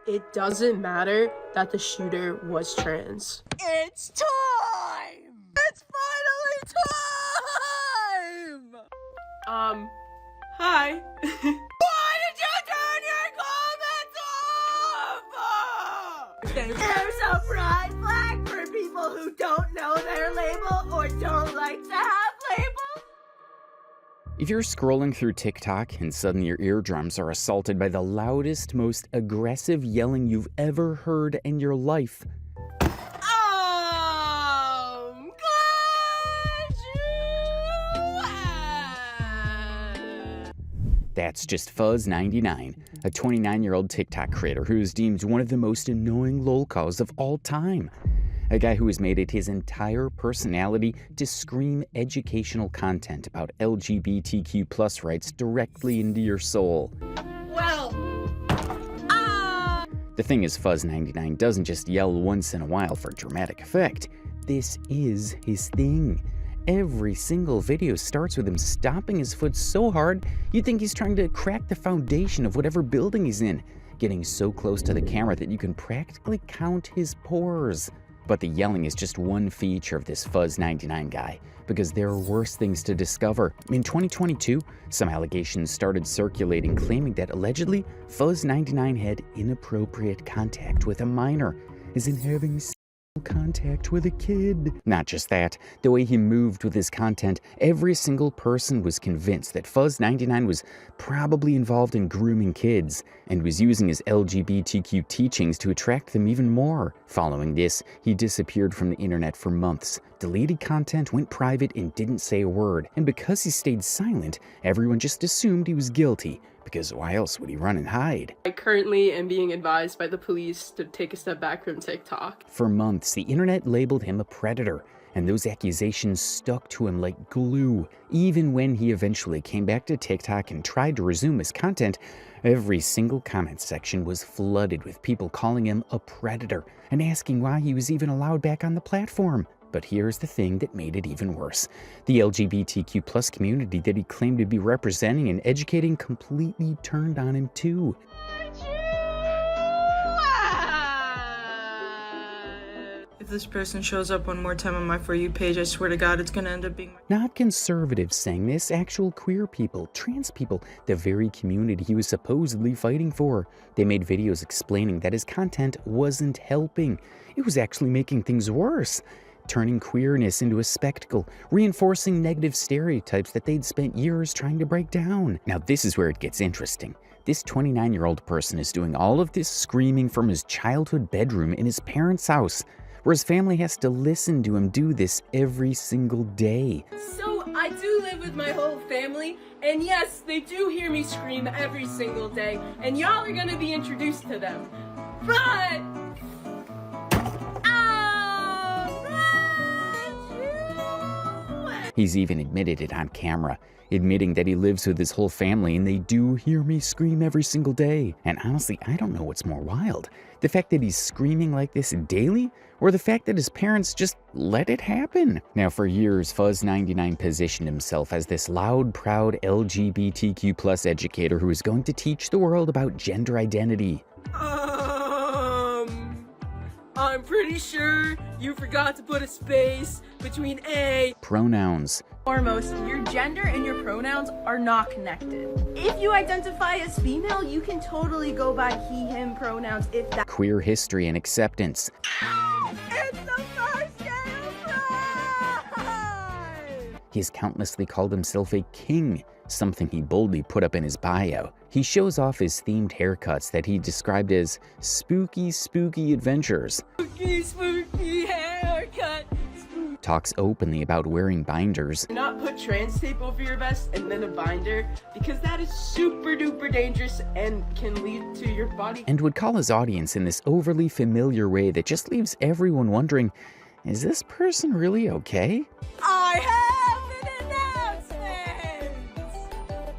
It doesn't matter that the shooter was trans. It's time! It's finally time! Hi. Why did you turn your comments off? There's a pride flag for people who don't know their label or don't like to have labels. If you're scrolling through TikTok and suddenly your eardrums are assaulted by the loudest, most aggressive yelling you've ever heard in your life, I'm glad you asked. that's just Fuzz99, a 29-year-old TikTok creator who is deemed one of the most annoying lolcows of all time. A guy who has made it his entire personality to scream educational content about LGBTQ+ rights directly into your soul. Well, The thing is, Fuzz99 doesn't just yell once in a while for dramatic effect. This is his thing. Every single video starts with him stomping his foot so hard, you'd think he's trying to crack the foundation of whatever building he's in, getting so close to the camera that you can practically count his pores. But the yelling is just one feature of this Fuzz99 guy, because there are worse things to discover. In 2022, some allegations started circulating claiming that allegedly Fuzz99 had inappropriate contact with a minor, as in having contact with a kid. Not just that, the way he moved with his content, every single person was convinced that Fuzz99 was probably involved in grooming kids and was using his LGBTQ teachings to attract them even more. Following this, he disappeared from the internet for months, deleted content, went private, and didn't say a word. And because he stayed silent, everyone just assumed he was guilty, because why else would he run and hide? I currently am being advised by the police to take a step back from TikTok. For months, the internet labeled him a predator, and those accusations stuck to him like glue. Even when he eventually came back to TikTok and tried to resume his content, every single comment section was flooded with people calling him a predator and asking why he was even allowed back on the platform. But here's the thing that made it even worse. The LGBTQ+ community that he claimed to be representing and educating completely turned on him too. If this person shows up one more time on my For You page, I swear to God, it's gonna end up being my... Not conservatives saying this, actual queer people, trans people, the very community he was supposedly fighting for. They made videos explaining that his content wasn't helping. It was actually making things worse, turning queerness into a spectacle, reinforcing negative stereotypes that they'd spent years trying to break down. Now this is where it gets interesting. This 29-year-old person is doing all of this screaming from his childhood bedroom in his parents' house, where his family has to listen to him do this every single day. So I do live with my whole family, and yes, they do hear me scream every single day, and y'all are gonna be introduced to them. But he's even admitted it on camera, admitting that he lives with his whole family and they do hear me scream every single day. And honestly, I don't know what's more wild. The fact that he's screaming like this daily, or the fact that his parents just let it happen. Now for years, Fuzz99 positioned himself as this loud, proud LGBTQ+ educator who is going to teach the world about gender identity. I'm pretty sure you forgot to put a space between A. Pronouns. Foremost, your gender and your pronouns are not connected. If you identify as female, you can totally go by he, him pronouns if that. Queer history and acceptance. It's the first day of Pride! He has countlessly called himself a king, something he boldly put up in his bio. He shows off his themed haircuts that he described as spooky, spooky adventures. Spooky, spooky haircut. Talks openly about wearing binders. Do not put trans tape over your vest and then a binder, because that is super duper dangerous and can lead to your body. And would call his audience in this overly familiar way that just leaves everyone wondering, is this person really okay? I have an announcement!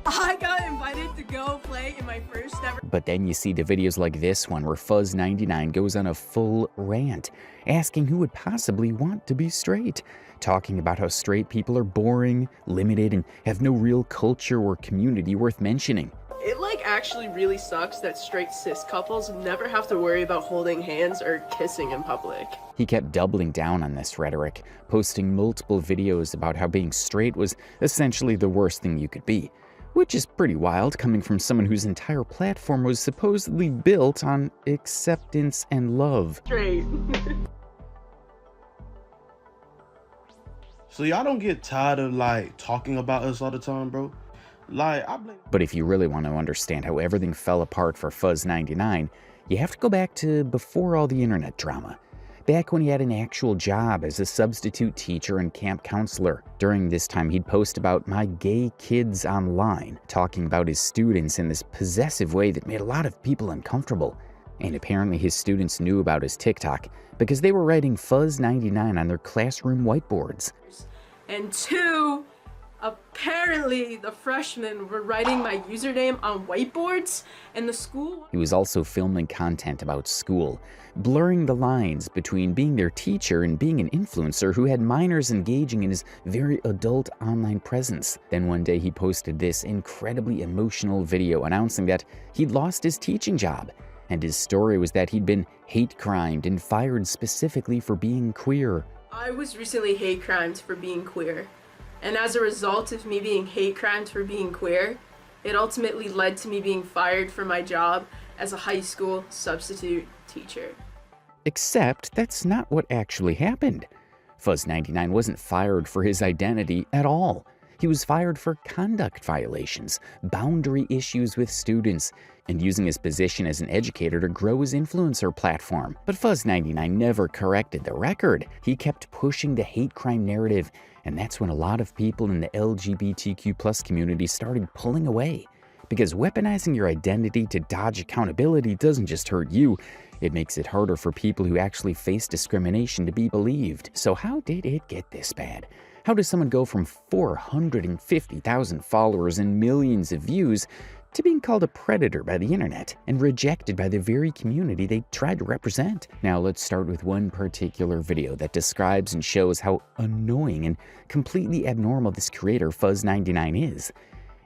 I got invited to go play in my first ever. But then you see the videos like this one where Fuzz99 goes on a full rant, asking who would possibly want to be straight, talking about how straight people are boring, limited, and have no real culture or community worth mentioning. It actually really sucks that straight cis couples never have to worry about holding hands or kissing in public. He kept doubling down on this rhetoric, posting multiple videos about how being straight was essentially the worst thing you could be, which is pretty wild coming from someone whose entire platform was supposedly built on acceptance and love. Straight. So y'all don't get tired of talking about us all the time, bro? I blame. But if you really want to understand how everything fell apart for Fuzz99, you have to go back to before all the internet drama. Back when he had an actual job as a substitute teacher and camp counselor. During this time, he'd post about my gay kids online, talking about his students in this possessive way that made a lot of people uncomfortable. And apparently his students knew about his TikTok because they were writing Fuzz99 on their classroom whiteboards. And 2, apparently the freshmen were writing my username on whiteboards, and the school... He was also filming content about school, blurring the lines between being their teacher and being an influencer who had minors engaging in his very adult online presence. Then one day he posted this incredibly emotional video announcing that he'd lost his teaching job, and his story was that he'd been hate crimed and fired specifically for being queer. I was recently hate crimed for being queer. And as a result of me being hate crimed for being queer, it ultimately led to me being fired from my job as a high school substitute teacher. Except that's not what actually happened. Fuzz99 wasn't fired for his identity at all. He was fired for conduct violations, boundary issues with students, and using his position as an educator to grow his influencer platform. But Fuzz99 never corrected the record. He kept pushing the hate crime narrative, and that's when a lot of people in the LGBTQ+ community started pulling away. Because weaponizing your identity to dodge accountability doesn't just hurt you, it makes it harder for people who actually face discrimination to be believed. So how did it get this bad? How does someone go from 450,000 followers and millions of views to being called a predator by the internet and rejected by the very community they tried to represent? Now let's start with one particular video that describes and shows how annoying and completely abnormal this creator Fuzz99 is.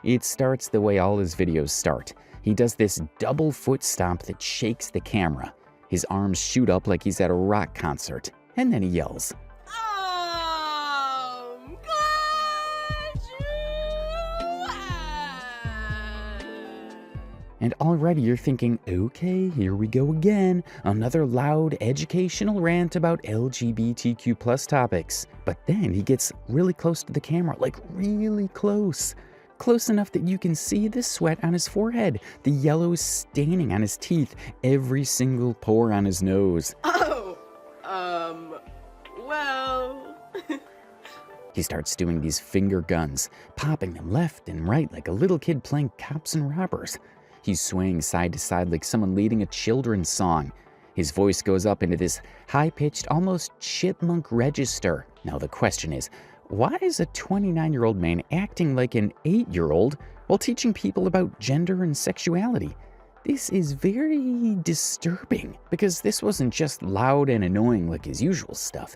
It starts the way all his videos start. He does this double foot stomp that shakes the camera. His arms shoot up like he's at a rock concert, and then he yells, and already you're thinking, okay, here we go again. Another loud educational rant about LGBTQ+ topics. But then he gets really close to the camera, like really close. Close enough that you can see the sweat on his forehead, the yellow staining on his teeth, every single pore on his nose. Well... He starts doing these finger guns, popping them left and right like a little kid playing cops and robbers. He's swaying side to side like someone leading a children's song. His voice goes up into this high-pitched, almost chipmunk register. Now the question is, why is a 29-year-old man acting like an 8-year-old while teaching people about gender and sexuality? This is very disturbing, because this wasn't just loud and annoying like his usual stuff.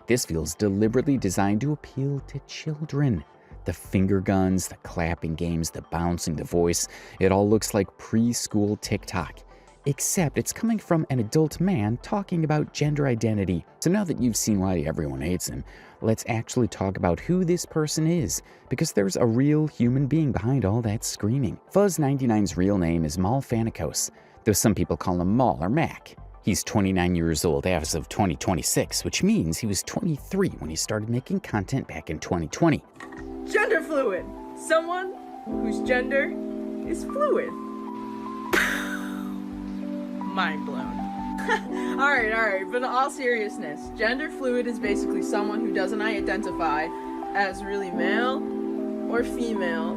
This feels deliberately designed to appeal to children. The finger guns, the clapping games, the bouncing, the voice, it all looks like preschool TikTok. Except it's coming from an adult man talking about gender identity. So now that you've seen why everyone hates him, let's actually talk about who this person is, because there's a real human being behind all that screaming. Fuzz99's real name is Mal Fanikos, though some people call him Mal or Mac. He's 29 years old as of 2026, which means he was 23 when he started making content back in 2020. Gender fluid. Someone whose gender is fluid. Mind blown. Alright, but in all seriousness, gender fluid is basically someone who doesn't identify as really male or female,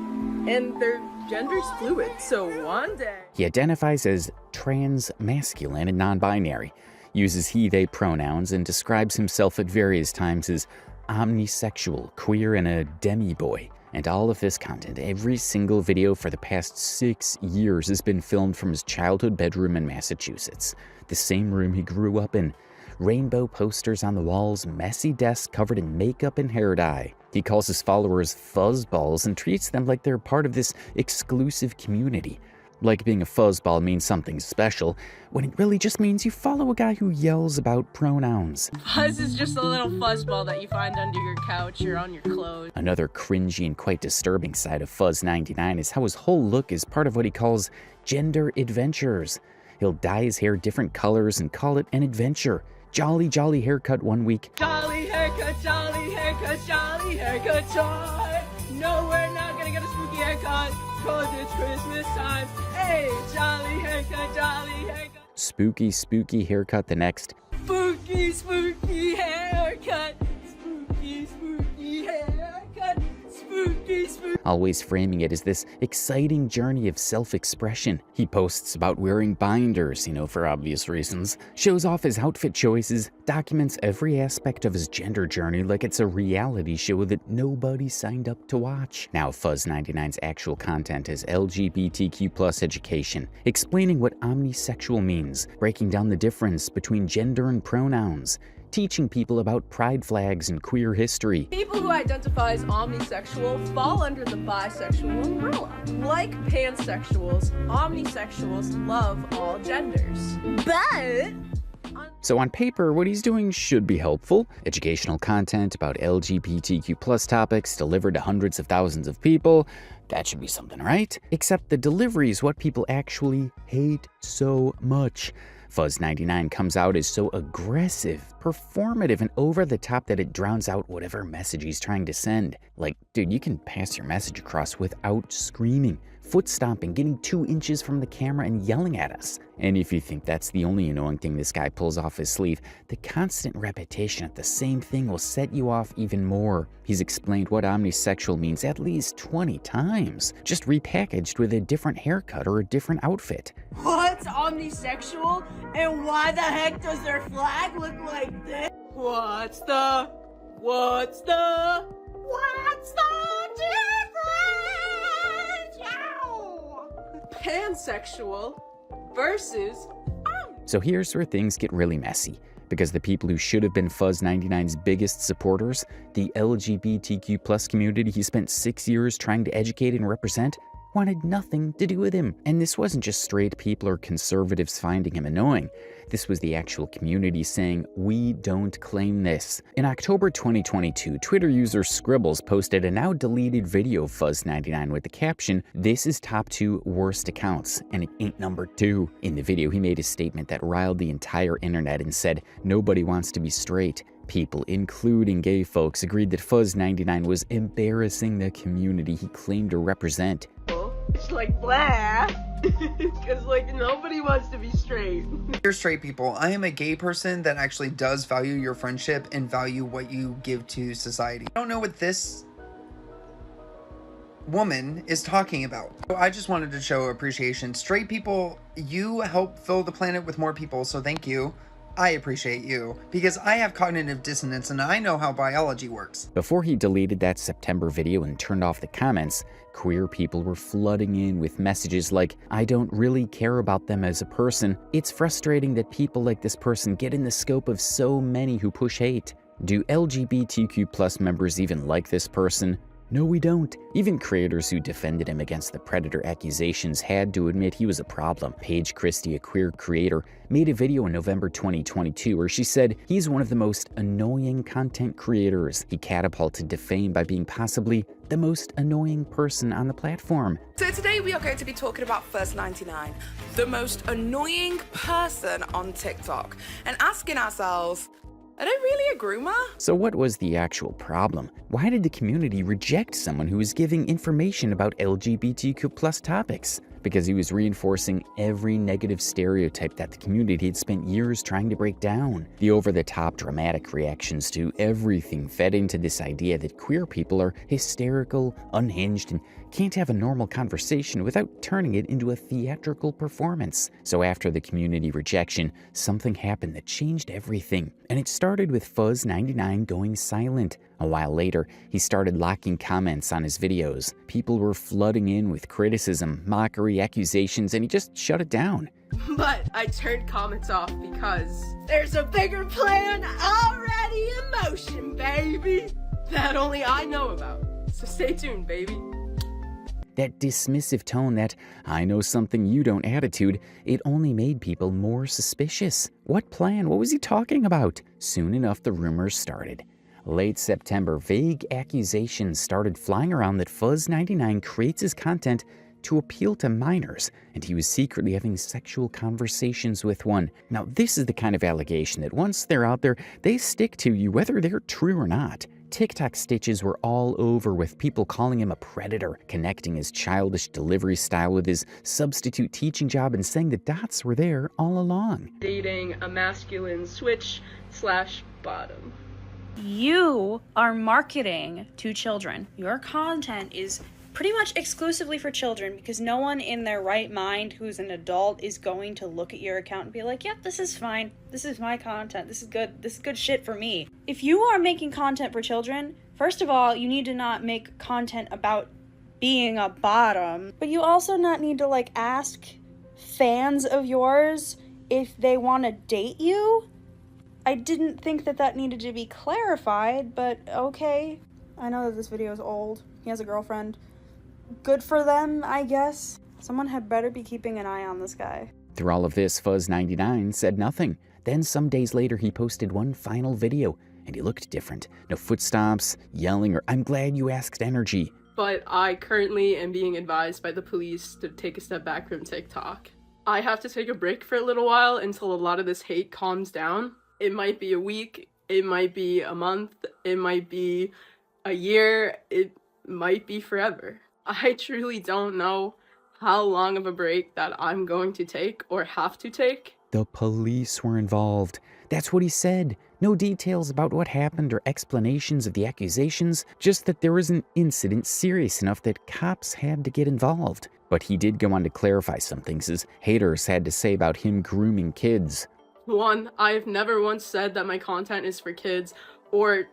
and their gender's fluid, so one day... He identifies as trans masculine and non-binary, uses he/they pronouns, and describes himself at various times as omnisexual, queer, and a demi-boy. And all of this content, every single video for the past 6 years, has been filmed from his childhood bedroom in Massachusetts, the same room he grew up in. rainbow posters on the walls, messy desks covered in makeup and hair dye. He calls his followers fuzzballs and treats them like they're part of this exclusive community. Like being a fuzzball means something special, when it really just means you follow a guy who yells about pronouns. Fuzz is just a little fuzzball that you find under your couch or on your clothes. Another cringy and quite disturbing side of Fuzz99 is how his whole look is part of what he calls gender adventures. He'll dye his hair different colors and call it an adventure. Jolly, jolly haircut one week. Jolly haircut, jolly haircut, jolly haircut time. No, we're not gonna get a spooky haircut, cause it's Christmas time. Hey, jolly haircut, jolly haircut. Spooky, spooky haircut the next. Spooky, spooky haircut. Spooky, spooky haircut. Spooky, spooky. Always framing it as this exciting journey of self-expression. He posts about wearing binders, for obvious reasons, shows off his outfit choices, documents every aspect of his gender journey like it's a reality show that nobody signed up to watch. Now Fuzz99's actual content is LGBTQ+ education, explaining what omnisexual means, breaking down the difference between gender and pronouns, teaching people about pride flags and queer history. People who identify as omnisexual fall under the bisexual umbrella. Like pansexuals, omnisexuals love all genders. But So on paper, what he's doing should be helpful. Educational content about LGBTQ+ topics delivered to hundreds of thousands of people. That should be something, right? Except the delivery is what people actually hate so much. Fuzz99 comes out as so aggressive, performative, and over the top that it drowns out whatever message he's trying to send. Like, dude, you can pass your message across without screaming, foot stomping, getting 2 inches from the camera and yelling at us. And if you think that's the only annoying thing this guy pulls off his sleeve, the constant repetition of the same thing will set you off even more. He's explained what omnisexual means at least 20 times, just repackaged with a different haircut or a different outfit. What's omnisexual? And why the heck does their flag look like this? what's the difference? Yow! Pansexual versus So here's where things get really messy, because the people who should have been Fuzz99's biggest supporters, the LGBTQ+ community he spent 6 years trying to educate and represent, wanted nothing to do with him. And this wasn't just straight people or conservatives finding him annoying. This was the actual community saying, "We don't claim this." In October 2022, Twitter user Scribbles posted a now deleted video of Fuzz99 with the caption, "This is top 2 worst accounts, and it ain't number 2. In the video, he made a statement that riled the entire internet and said, "Nobody wants to be straight." People, including gay folks, agreed that Fuzz99 was embarrassing the community he claimed to represent. it's like blah, because like nobody wants to be straight. Dear straight people, I am a gay person that actually does value your friendship and value what you give to society. I don't know what this woman is talking about. So I just wanted to show appreciation. Straight people, you help fill the planet with more people, so thank you. I appreciate you, because I have cognitive dissonance and I know how biology works. Before he deleted that September video and turned off the comments, queer people were flooding in with messages like, "I don't really care about them as a person. It's frustrating that people like this person get in the scope of so many who push hate. Do LGBTQ+ members even like this person? No, we don't." Even creators who defended him against the predator accusations had to admit he was a problem. Paige Christie, a queer creator, made a video in November 2022 where she said he's one of the most annoying content creators. He catapulted to fame by being possibly the most annoying person on the platform. So today we are going to be talking about Fuzz99, the most annoying person on TikTok, and asking ourselves, are they really a groomer? So what was the actual problem? Why did the community reject someone who was giving information about LGBTQ+ topics? Because he was reinforcing every negative stereotype that the community had spent years trying to break down. The over-the-top dramatic reactions to everything fed into this idea that queer people are hysterical, unhinged, and can't have a normal conversation without turning it into a theatrical performance. So after the community rejection, something happened that changed everything. And it started with Fuzz99 going silent, A while later, he started locking comments on his videos. People were flooding in with criticism, mockery, accusations, and he just shut it down. But I turned comments off because there's a bigger plan already in motion, baby, that only I know about. So stay tuned, baby. That dismissive tone, that I know something you don't attitude, it only made people more suspicious. What plan? What was he talking about? Soon enough, the rumors started. Late September, vague accusations started flying around that Fuzz99 creates his content to appeal to minors, and he was secretly having sexual conversations with one. Now, this is the kind of allegation that once they're out there, they stick to you whether they're true or not. TikTok stitches were all over, with people calling him a predator, connecting his childish delivery style with his substitute teaching job, and saying the dots were there all along. Dating a masculine switch/bottom. You are marketing to children. Your content is pretty much exclusively for children, because no one in their right mind who's an adult is going to look at your account and be like, yep, this is fine. This is my content. This is good. This is good shit for me. If you are making content for children, first of all, you need to not make content about being a bottom, but you also not need to like ask fans of yours if they want to date you. I didn't think that needed to be clarified, but okay. I know that this video is old. He has a girlfriend. Good for them, I guess. Someone had better be keeping an eye on this guy. Through all of this, Fuzz99 said nothing. Then some days later, he posted one final video, and he looked different. No footsteps, yelling, or I'm glad you asked energy. But I currently am being advised by the police to take a step back from TikTok. I have to take a break for a little while until a lot of this hate calms down. It might be a week, it might be a month, it might be a year, it might be forever. I truly don't know how long of a break that I'm going to take or have to take. The police were involved. That's what he said. No details about what happened or explanations of the accusations, just that there was an incident serious enough that cops had to get involved. But he did go on to clarify some things his haters had to say about him grooming kids. One, I've never once said that my content is for kids or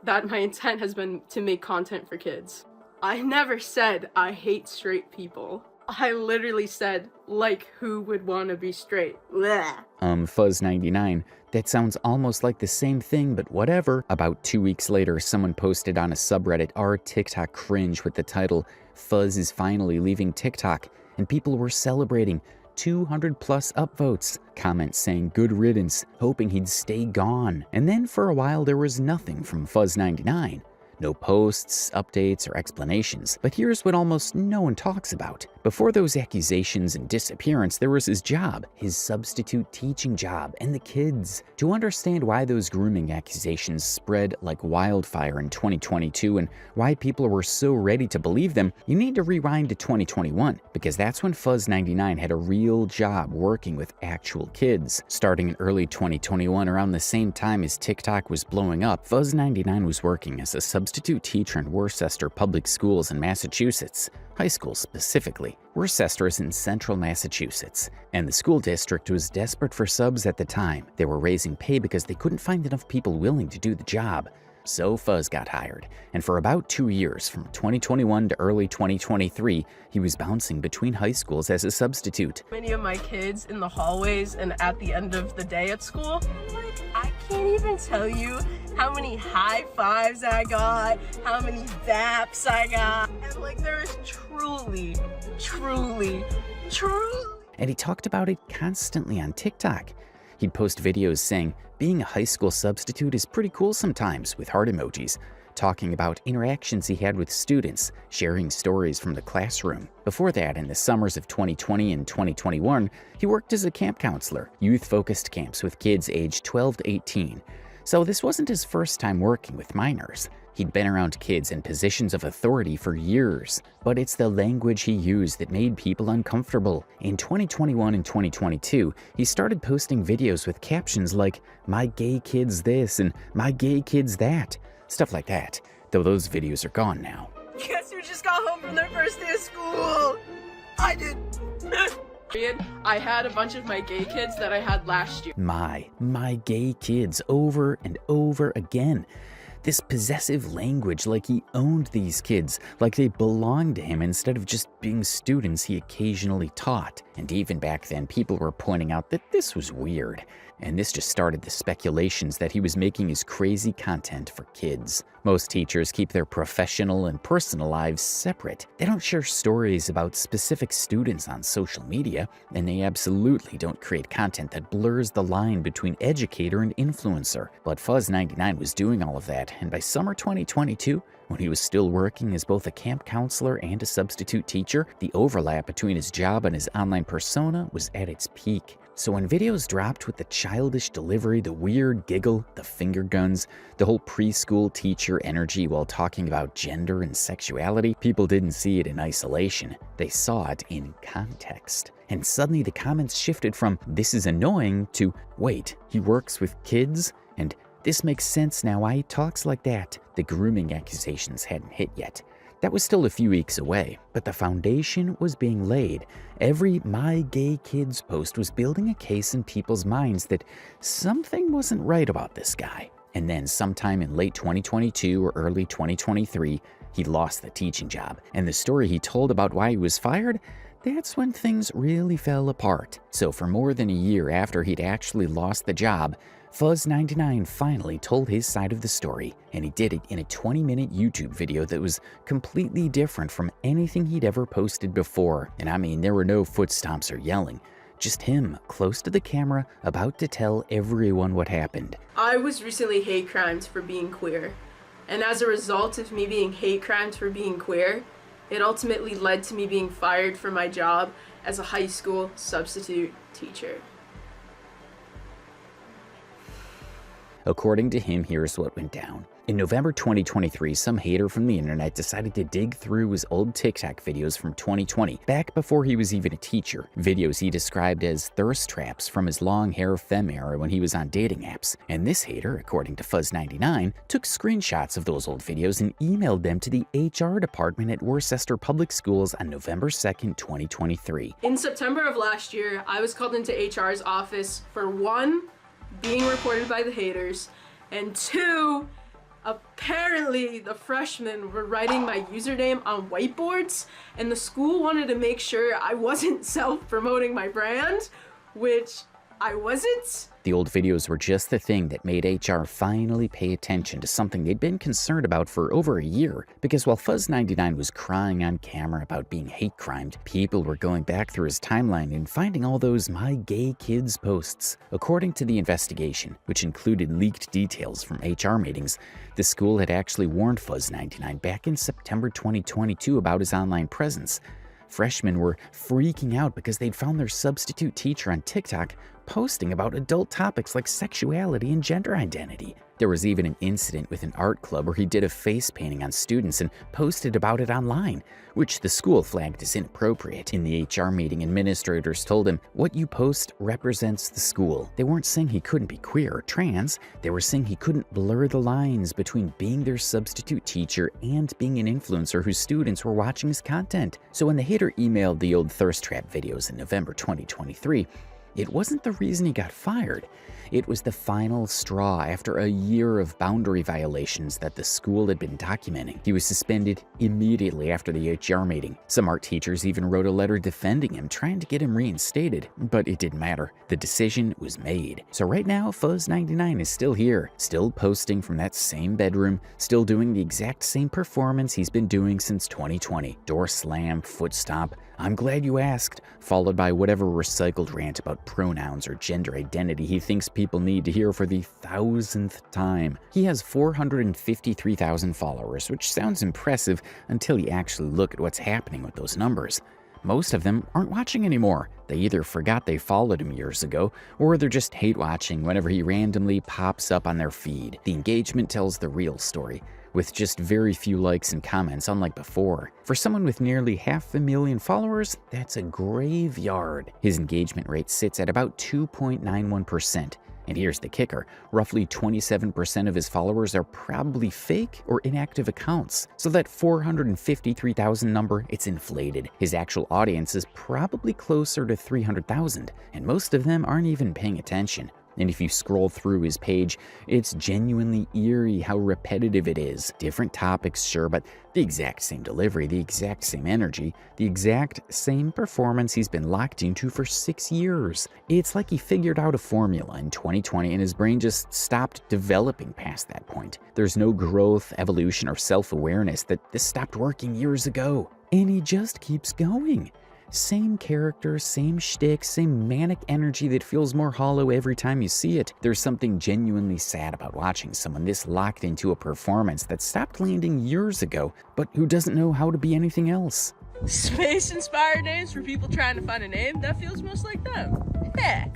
that my intent has been to make content for kids. I never said I hate straight people. I literally said, like, who would want to be straight? Blech. Fuzz99, that sounds almost like the same thing, but whatever. About 2 weeks later, someone posted on a subreddit r/TikTok cringe with the title, Fuzz is finally leaving TikTok, and people were celebrating. 200 plus upvotes, comments saying good riddance, hoping he'd stay gone. And then for a while there was nothing from Fuzz99. No posts, updates, or explanations. But here's what almost no one talks about. Before those accusations and disappearance, there was his job, his substitute teaching job, and the kids. To understand why those grooming accusations spread like wildfire in 2022 and why people were so ready to believe them, you need to rewind to 2021, because that's when Fuzz99 had a real job working with actual kids. Starting in early 2021, around the same time as TikTok was blowing up, Fuzz99 was working as a substitute teacher in Worcester Public Schools in Massachusetts. High school specifically. Worcester is in central Massachusetts, and the school district was desperate for subs at the time. They were raising pay because they couldn't find enough people willing to do the job. So Fuzz got hired, and for about 2 years, from 2021 to early 2023, he was bouncing between high schools as a substitute. Many of my kids in the hallways and at the end of the day at school, like, I can't even tell you how many high fives I got, how many zaps I got, and like there is truly. And he talked about it constantly on TikTok. He'd post videos saying, being a high school substitute is pretty cool sometimes, with heart emojis, talking about interactions he had with students, sharing stories from the classroom. Before that, in the summers of 2020 and 2021, he worked as a camp counselor, youth-focused camps with kids aged 12 to 18. So this wasn't his first time working with minors. He'd been around kids in positions of authority for years, but it's the language he used that made people uncomfortable. In 2021 and 2022, he started posting videos with captions like, "My gay kid's this" and "My gay kid's that." Stuff like that, though those videos are gone now. Guess who just got home from their first day of school? I did. I had a bunch of my gay kids that I had last year. My gay kids, over and over again. This possessive language, like he owned these kids, like they belonged to him instead of just being students he occasionally taught. And even back then, people were pointing out that this was weird. And this just started the speculations that he was making his crazy content for kids. Most teachers keep their professional and personal lives separate. They don't share stories about specific students on social media, and they absolutely don't create content that blurs the line between educator and influencer. But Fuzz99 was doing all of that, and by summer 2022, when he was still working as both a camp counselor and a substitute teacher, the overlap between his job and his online persona was at its peak. So when videos dropped with the childish delivery, the weird giggle, the finger guns, the whole preschool teacher energy while talking about gender and sexuality, people didn't see it in isolation. They saw it in context. And suddenly the comments shifted from, "This is annoying," to, "Wait, he works with kids?" And "This makes sense now why he talks like that." The grooming accusations hadn't hit yet. That was still a few weeks away, but the foundation was being laid. Every My Gay Kids post was building a case in people's minds that something wasn't right about this guy. And then sometime in late 2022 or early 2023, he lost the teaching job. And the story he told about why he was fired, that's when things really fell apart. So for more than a year after he'd actually lost the job, Fuzz99 finally told his side of the story, and he did it in a 20-minute YouTube video that was completely different from anything he'd ever posted before. And I mean, there were no foot stomps or yelling, just him close to the camera about to tell everyone what happened. I was recently hate crimed for being queer, and as a result of me being hate crimed for being queer, it ultimately led to me being fired from my job as a high school substitute teacher. According to him, here's what went down. In November 2023, some hater from the internet decided to dig through his old TikTok videos from 2020, back before he was even a teacher. Videos he described as thirst traps from his long hair femme era when he was on dating apps. And this hater, according to Fuzz99, took screenshots of those old videos and emailed them to the HR department at Worcester Public Schools on November 2nd, 2023. In September of last year, I was called into HR's office for 1, being reported by the haters, and 2, apparently the freshmen were writing my username on whiteboards, and the school wanted to make sure I wasn't self-promoting my brand, which I wasn't. The old videos were just the thing that made HR finally pay attention to something they'd been concerned about for over a year. Because while Fuzz99 was crying on camera about being hate crimed, people were going back through his timeline and finding all those My Gay Kids posts. According to the investigation, which included leaked details from HR meetings, the school had actually warned Fuzz99 back in September 2022 about his online presence. Freshmen were freaking out because they'd found their substitute teacher on TikTok posting about adult topics like sexuality and gender identity. There was even an incident with an art club where he did a face painting on students and posted about it online, which the school flagged as inappropriate. In the HR meeting, administrators told him, "What you post represents the school." They weren't saying he couldn't be queer or trans, they were saying he couldn't blur the lines between being their substitute teacher and being an influencer whose students were watching his content. So when the hater emailed the old thirst trap videos in November 2023, it wasn't the reason he got fired. It was the final straw after a year of boundary violations that the school had been documenting. He was suspended immediately after the HR meeting. Some art teachers even wrote a letter defending him, trying to get him reinstated, but it didn't matter. The decision was made. So right now, Fuzz99 is still here, still posting from that same bedroom, still doing the exact same performance he's been doing since 2020. Door slam, foot stomp, "I'm glad you asked," followed by whatever recycled rant about pronouns or gender identity he thinks people need to hear for the 1,000th time. He has 453,000 followers, which sounds impressive until you actually look at what's happening with those numbers. Most of them aren't watching anymore. They either forgot they followed him years ago, or they're just hate watching whenever he randomly pops up on their feed. The engagement tells the real story, with just very few likes and comments, unlike before. For someone with nearly 500,000 followers, that's a graveyard. His engagement rate sits at about 2.91%. And here's the kicker, roughly 27% of his followers are probably fake or inactive accounts. So that 453,000 number, it's inflated. His actual audience is probably closer to 300,000, and most of them aren't even paying attention. And if you scroll through his page, it's genuinely eerie how repetitive it is. Different topics, sure, but the exact same delivery, the exact same energy, the exact same performance he's been locked into for 6 years. It's like he figured out a formula in 2020 and his brain just stopped developing past that point. There's no growth, evolution, or self-awareness that this stopped working years ago. And he just keeps going. Same character, same shtick, same manic energy that feels more hollow every time you see it. There's something genuinely sad about watching someone this locked into a performance that stopped landing years ago, but who doesn't know how to be anything else. Space-inspired names for people trying to find a name that feels most like them. Heh.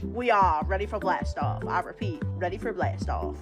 We are ready for blast off. I repeat, ready for blast off.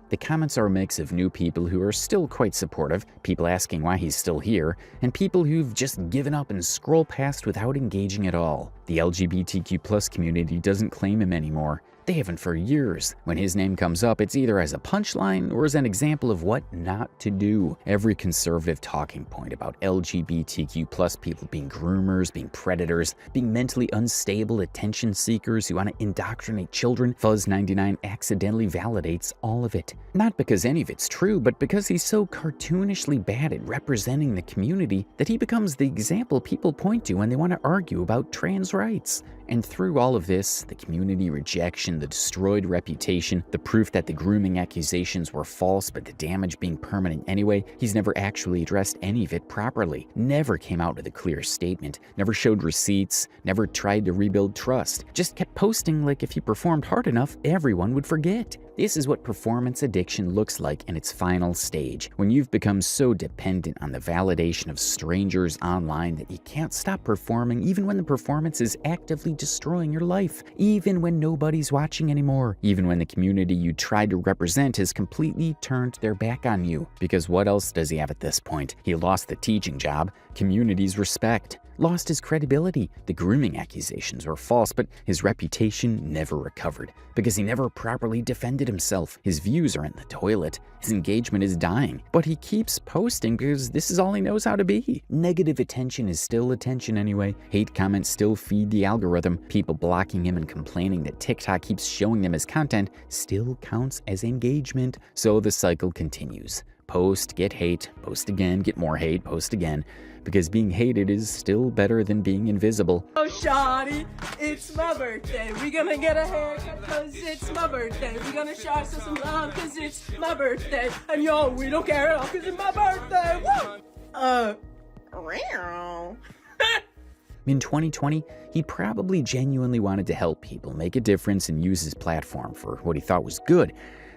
The comments are a mix of new people who are still quite supportive, people asking why he's still here, and people who've just given up and scroll past without engaging at all. The LGBTQ+ community doesn't claim him anymore. They haven't for years. When his name comes up, it's either as a punchline or as an example of what not to do. Every conservative talking point about LGBTQ+ people being groomers, being predators, being mentally unstable attention seekers who want to indoctrinate children, Fuzz99 accidentally validates all of it. Not because any of it's true, but because he's so cartoonishly bad at representing the community that he becomes the example people point to when they want to argue about trans rights. And through all of this, the community rejection, the destroyed reputation, the proof that the grooming accusations were false but the damage being permanent anyway, he's never actually addressed any of it properly, never came out with a clear statement, never showed receipts, never tried to rebuild trust, just kept posting like if he performed hard enough, everyone would forget. This is what performance addiction looks like in its final stage, when you've become so dependent on the validation of strangers online that you can't stop performing even when the performance is actively destroying your life, even when nobody's watching anymore, even when the community you tried to represent has completely turned their back on you. Because what else does he have at this point? He lost the teaching job, community's respect, lost his credibility. The grooming accusations were false, but his reputation never recovered because he never properly defended himself. His views are in the toilet. His engagement is dying, but he keeps posting because this is all he knows how to be. Negative attention is still attention anyway. Hate comments still feed the algorithm. People blocking him and complaining that TikTok keeps showing them his content still counts as engagement. So the cycle continues. Post, get hate, post again, get more hate, post again. Because being hated is still better than being invisible. Oh, shawty, it's my birthday. We gonna get a haircut cause it's my birthday. We gonna show us some love cause it's my birthday. And yo, we don't care at all cause it's my birthday. Woo! In 2020, he probably genuinely wanted to help people, make a difference, and use his platform for what he thought was good.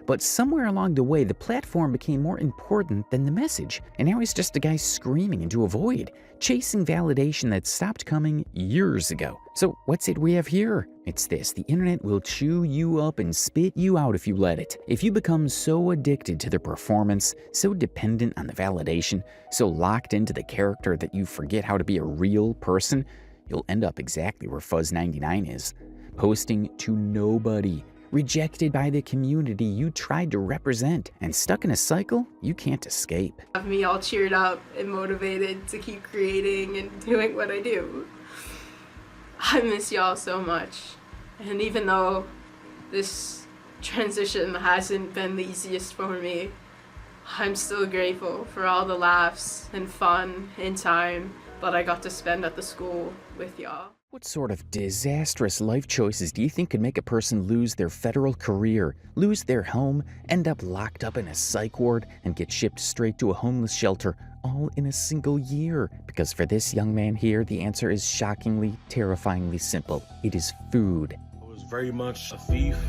But somewhere along the way, the platform became more important than the message, and now he's just a guy screaming into a void, chasing validation that stopped coming years ago. So what's it we have here? It's this: the internet will chew you up and spit you out if you let it. If you become so addicted to the performance, so dependent on the validation, so locked into the character that you forget how to be a real person, you'll end up exactly where Fuzz99 is, posting to nobody, rejected by the community you tried to represent, and stuck in a cycle you can't escape. Have me all cheered up and motivated to keep creating and doing what I do. I miss y'all so much. And even though this transition hasn't been the easiest for me, I'm still grateful for all the laughs and fun and time that I got to spend at the school with y'all. What sort of disastrous life choices do you think could make a person lose their federal career, lose their home, end up locked up in a psych ward, and get shipped straight to a homeless shelter, all in a single year? Because for this young man here, the answer is shockingly, terrifyingly simple. It is food. I was very much a thief.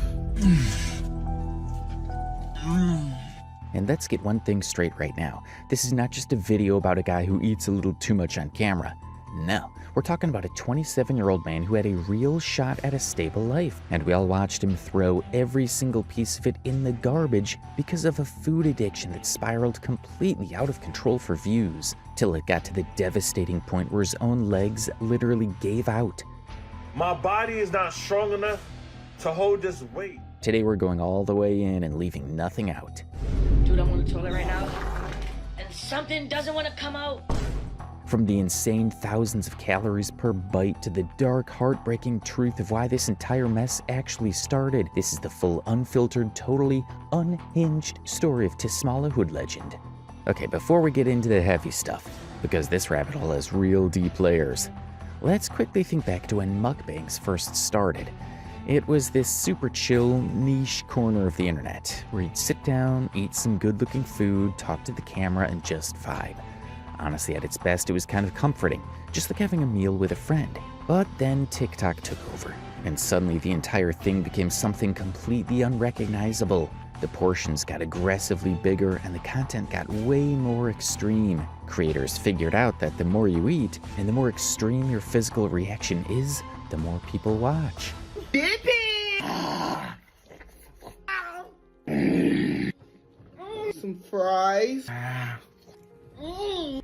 And let's get one thing straight right now. This is not just a video about a guy who eats a little too much on camera. No, we're talking about a 27-year-old man who had a real shot at a stable life, and we all watched him throw every single piece of it in the garbage because of a food addiction that spiraled completely out of control for views, till it got to the devastating point where his own legs literally gave out. My body is not strong enough to hold this weight. Today we're going all the way in and leaving nothing out. Dude, I'm on the toilet right now, and something doesn't want to come out. From the insane thousands of calories per bite to the dark, heartbreaking truth of why this entire mess actually started, this is the full, unfiltered, totally unhinged story of Tismala Hood Legend. Okay, before we get into the heavy stuff, because this rabbit hole has real deep layers, let's quickly think back to when mukbangs first started. It was this super chill, niche corner of the internet, where you'd sit down, eat some good-looking food, talk to the camera, and just vibe. Honestly, at its best, it was kind of comforting, just like having a meal with a friend. But then TikTok took over, and suddenly the entire thing became something completely unrecognizable. The portions got aggressively bigger, and the content got way more extreme. Creators figured out that the more you eat, and the more extreme your physical reaction is, the more people watch. Some fries.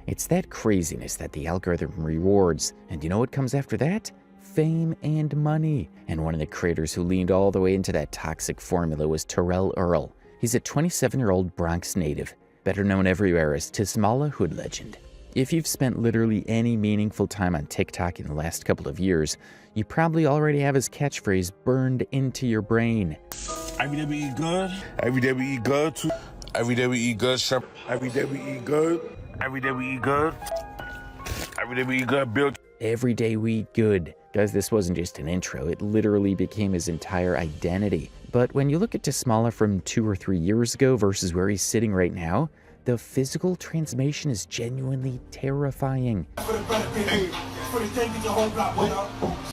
It's that craziness that the algorithm rewards, and you know what comes after that? Fame and money. And one of the creators who leaned all the way into that toxic formula was Terrell Earl. He's a 27-year-old Bronx native, better known everywhere as Tismala Hood Legend. If you've spent literally any meaningful time on TikTok in the last couple of years, you probably already have his catchphrase burned into your brain. Every day we eat good. Every day we eat good too. Every day we eat good. Every day we eat good. Every day we eat good. Every day we eat good. Build. Every day we eat good. Guys, this wasn't just an intro. It literally became his entire identity. But when you look at Tismala from 2 or 3 years ago versus where he's sitting right now, the physical transformation is genuinely terrifying.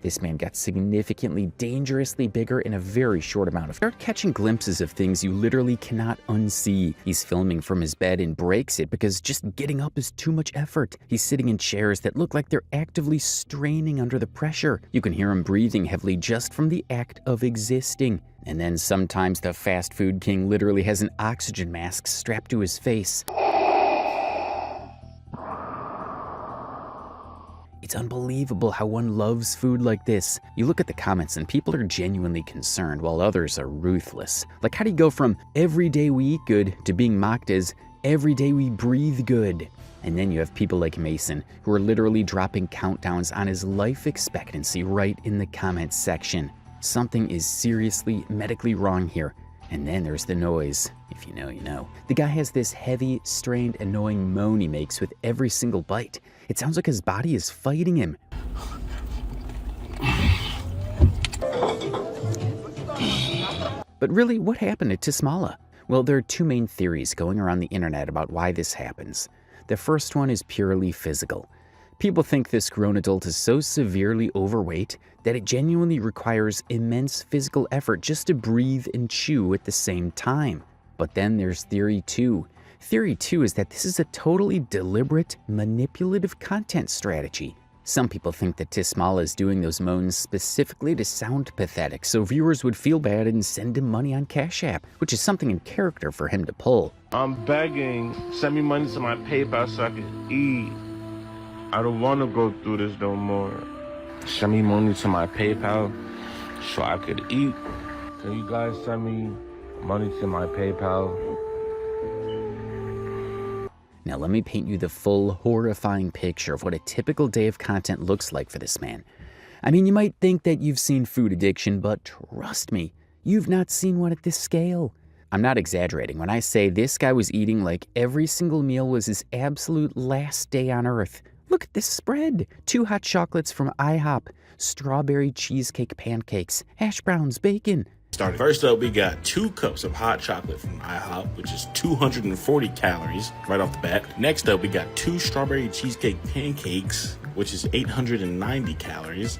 This man got significantly, dangerously bigger in a very short amount of time. Start catching glimpses of things you literally cannot unsee. He's filming from his bed and breaks it because just getting up is too much effort. He's sitting in chairs that look like they're actively straining under the pressure. You can hear him breathing heavily just from the act of existing. And then sometimes the fast food king literally has an oxygen mask strapped to his face. It's unbelievable how one loves food like this. You look at the comments and people are genuinely concerned while others are ruthless. Like, how do you go from every day we eat good to being mocked as every day we breathe good? And then you have people like Mason who are literally dropping countdowns on his life expectancy right in the comments section. Something is seriously medically wrong here. And then there's the noise. If you know, you know. The guy has this heavy, strained, annoying moan he makes with every single bite. It sounds like his body is fighting him. But really, what happened to Tismala? Well, there are two main theories going around the internet about why this happens. The first one is purely physical. People think this grown adult is so severely overweight that it genuinely requires immense physical effort just to breathe and chew at the same time. But then there's theory 2. Theory 2 is that this is a totally deliberate, manipulative content strategy. Some people think that Tismala is doing those moans specifically to sound pathetic, so viewers would feel bad and send him money on Cash App, which is something in character for him to pull. I'm begging. Send me money to my PayPal so I can eat. I don't want to go through this no more. Send me money to my PayPal so I could eat. Can you guys send me money to my PayPal? Now let me paint you the full, horrifying picture of what a typical day of content looks like for this man. I mean, you might think that you've seen food addiction, but trust me, you've not seen one at this scale. I'm not exaggerating when I say this guy was eating like every single meal was his absolute last day on earth. Look at this spread. 2 hot chocolates from IHOP, strawberry cheesecake pancakes, hash browns, bacon. First up, we got 2 cups of hot chocolate from IHOP, which is 240 calories right off the bat. Next up, we got 2 strawberry cheesecake pancakes, which is 890 calories.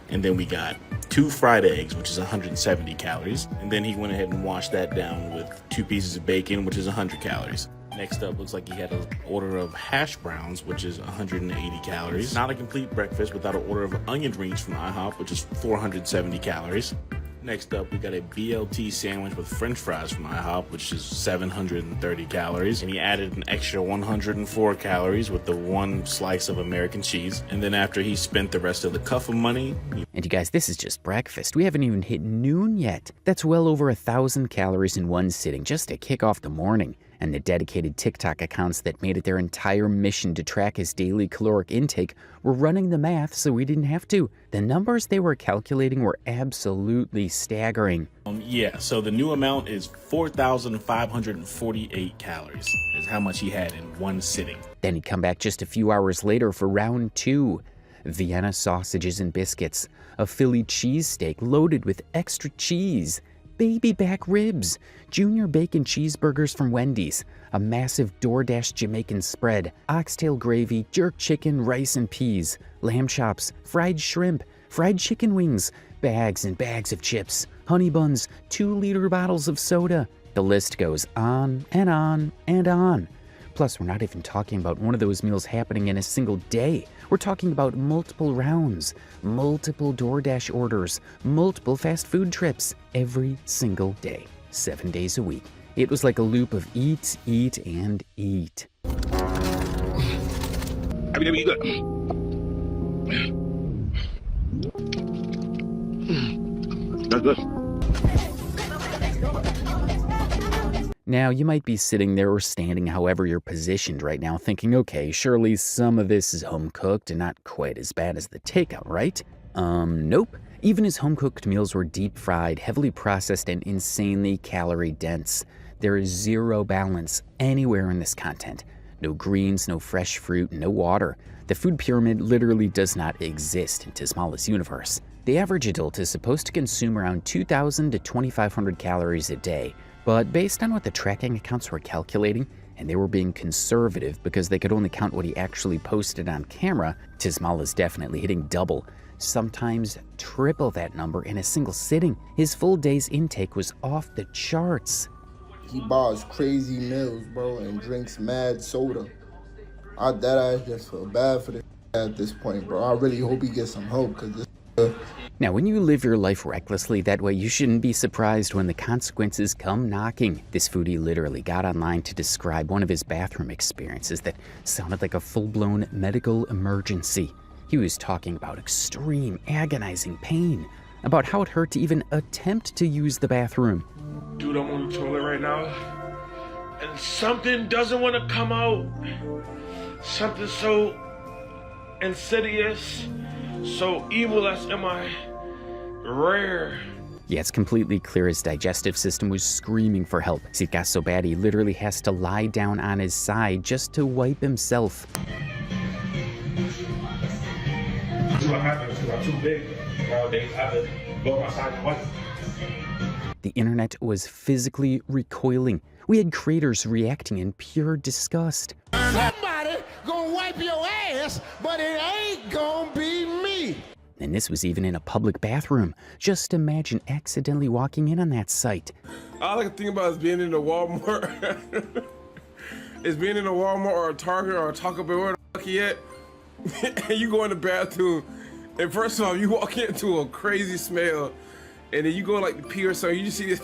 And then we got 2 fried eggs, which is 170 calories. And then he went ahead and washed that down with 2 pieces of bacon, which is 100 calories. Next up, looks like he had an order of hash browns, which is 180 calories. Not a complete breakfast without an order of onion rings from IHOP, which is 470 calories. Next up, we got a BLT sandwich with french fries from IHOP, which is 730 calories. And he added an extra 104 calories with the 1 slice of American cheese. And then after he spent the rest of the cuff of money... And you guys, this is just breakfast. We haven't even hit noon yet. That's well over 1,000 calories in one sitting just to kick off the morning. and the dedicated TikTok accounts that made it their entire mission to track his daily caloric intake were running the math so we didn't have to. The numbers they were calculating were absolutely staggering. Yeah, so the new amount is 4,548 calories, is how much he had in one sitting. Then he'd come back just a few hours later for round 2. Vienna sausages and biscuits, a Philly cheesesteak loaded with extra cheese, baby back ribs, junior bacon cheeseburgers from Wendy's, a massive DoorDash Jamaican spread, oxtail gravy, jerk chicken, rice and peas, lamb chops, fried shrimp, fried chicken wings, bags and bags of chips, honey buns, 2-liter bottles of soda. The list goes on and on and on. Plus, we're not even talking about one of those meals happening in a single day. We're talking about multiple rounds, multiple DoorDash orders, multiple fast food trips every single day, 7 days a week. It was like a loop of eat, eat, and eat. Every day we eat good. That's good. Now, you might be sitting there or standing however you're positioned right now thinking, okay, surely some of this is home-cooked and not quite as bad as the takeout, right? Nope. Even his home-cooked meals were deep-fried, heavily processed, and insanely calorie-dense. There is zero balance anywhere in this content. No greens, no fresh fruit, no water. The food pyramid literally does not exist in Tismala's universe. The average adult is supposed to consume around 2,000 to 2,500 calories a day, but based on what the tracking accounts were calculating, and they were being conservative because they could only count what he actually posted on camera, Tismala's definitely hitting double, sometimes triple that number in a single sitting. His full day's intake was off the charts. He buys crazy meals, bro, and drinks mad soda. I deadass just feel bad for this at this point, bro. I really hope he gets some help, because this. Now, when you live your life recklessly that way, you shouldn't be surprised when the consequences come knocking. This foodie literally got online to describe one of his bathroom experiences that sounded like a full-blown medical emergency. He was talking about extreme, agonizing pain, about how it hurt to even attempt to use the bathroom. Dude, I'm on the toilet right now, and something doesn't want to come out. Something so insidious, so evil that's in my rear. Yeah, it's completely clear his digestive system was screaming for help. See, it got so bad he literally has to lie down on his side just to wipe himself. That's what happens because I'm too big nowadays. I have to go outside and wipe. The internet was physically recoiling. We had creators reacting in pure disgust. Somebody gonna wipe your ass, but it ain't gonna be me. And this was even in a public bathroom. Just imagine accidentally walking in on that sight. All I can think about is being in a Walmart. Is being in a Walmart or a Target or a Taco Bell, where the fuck you at? And you go in the bathroom, and first of all, you walk into a crazy smell, and then you go like to pee or something, you just see this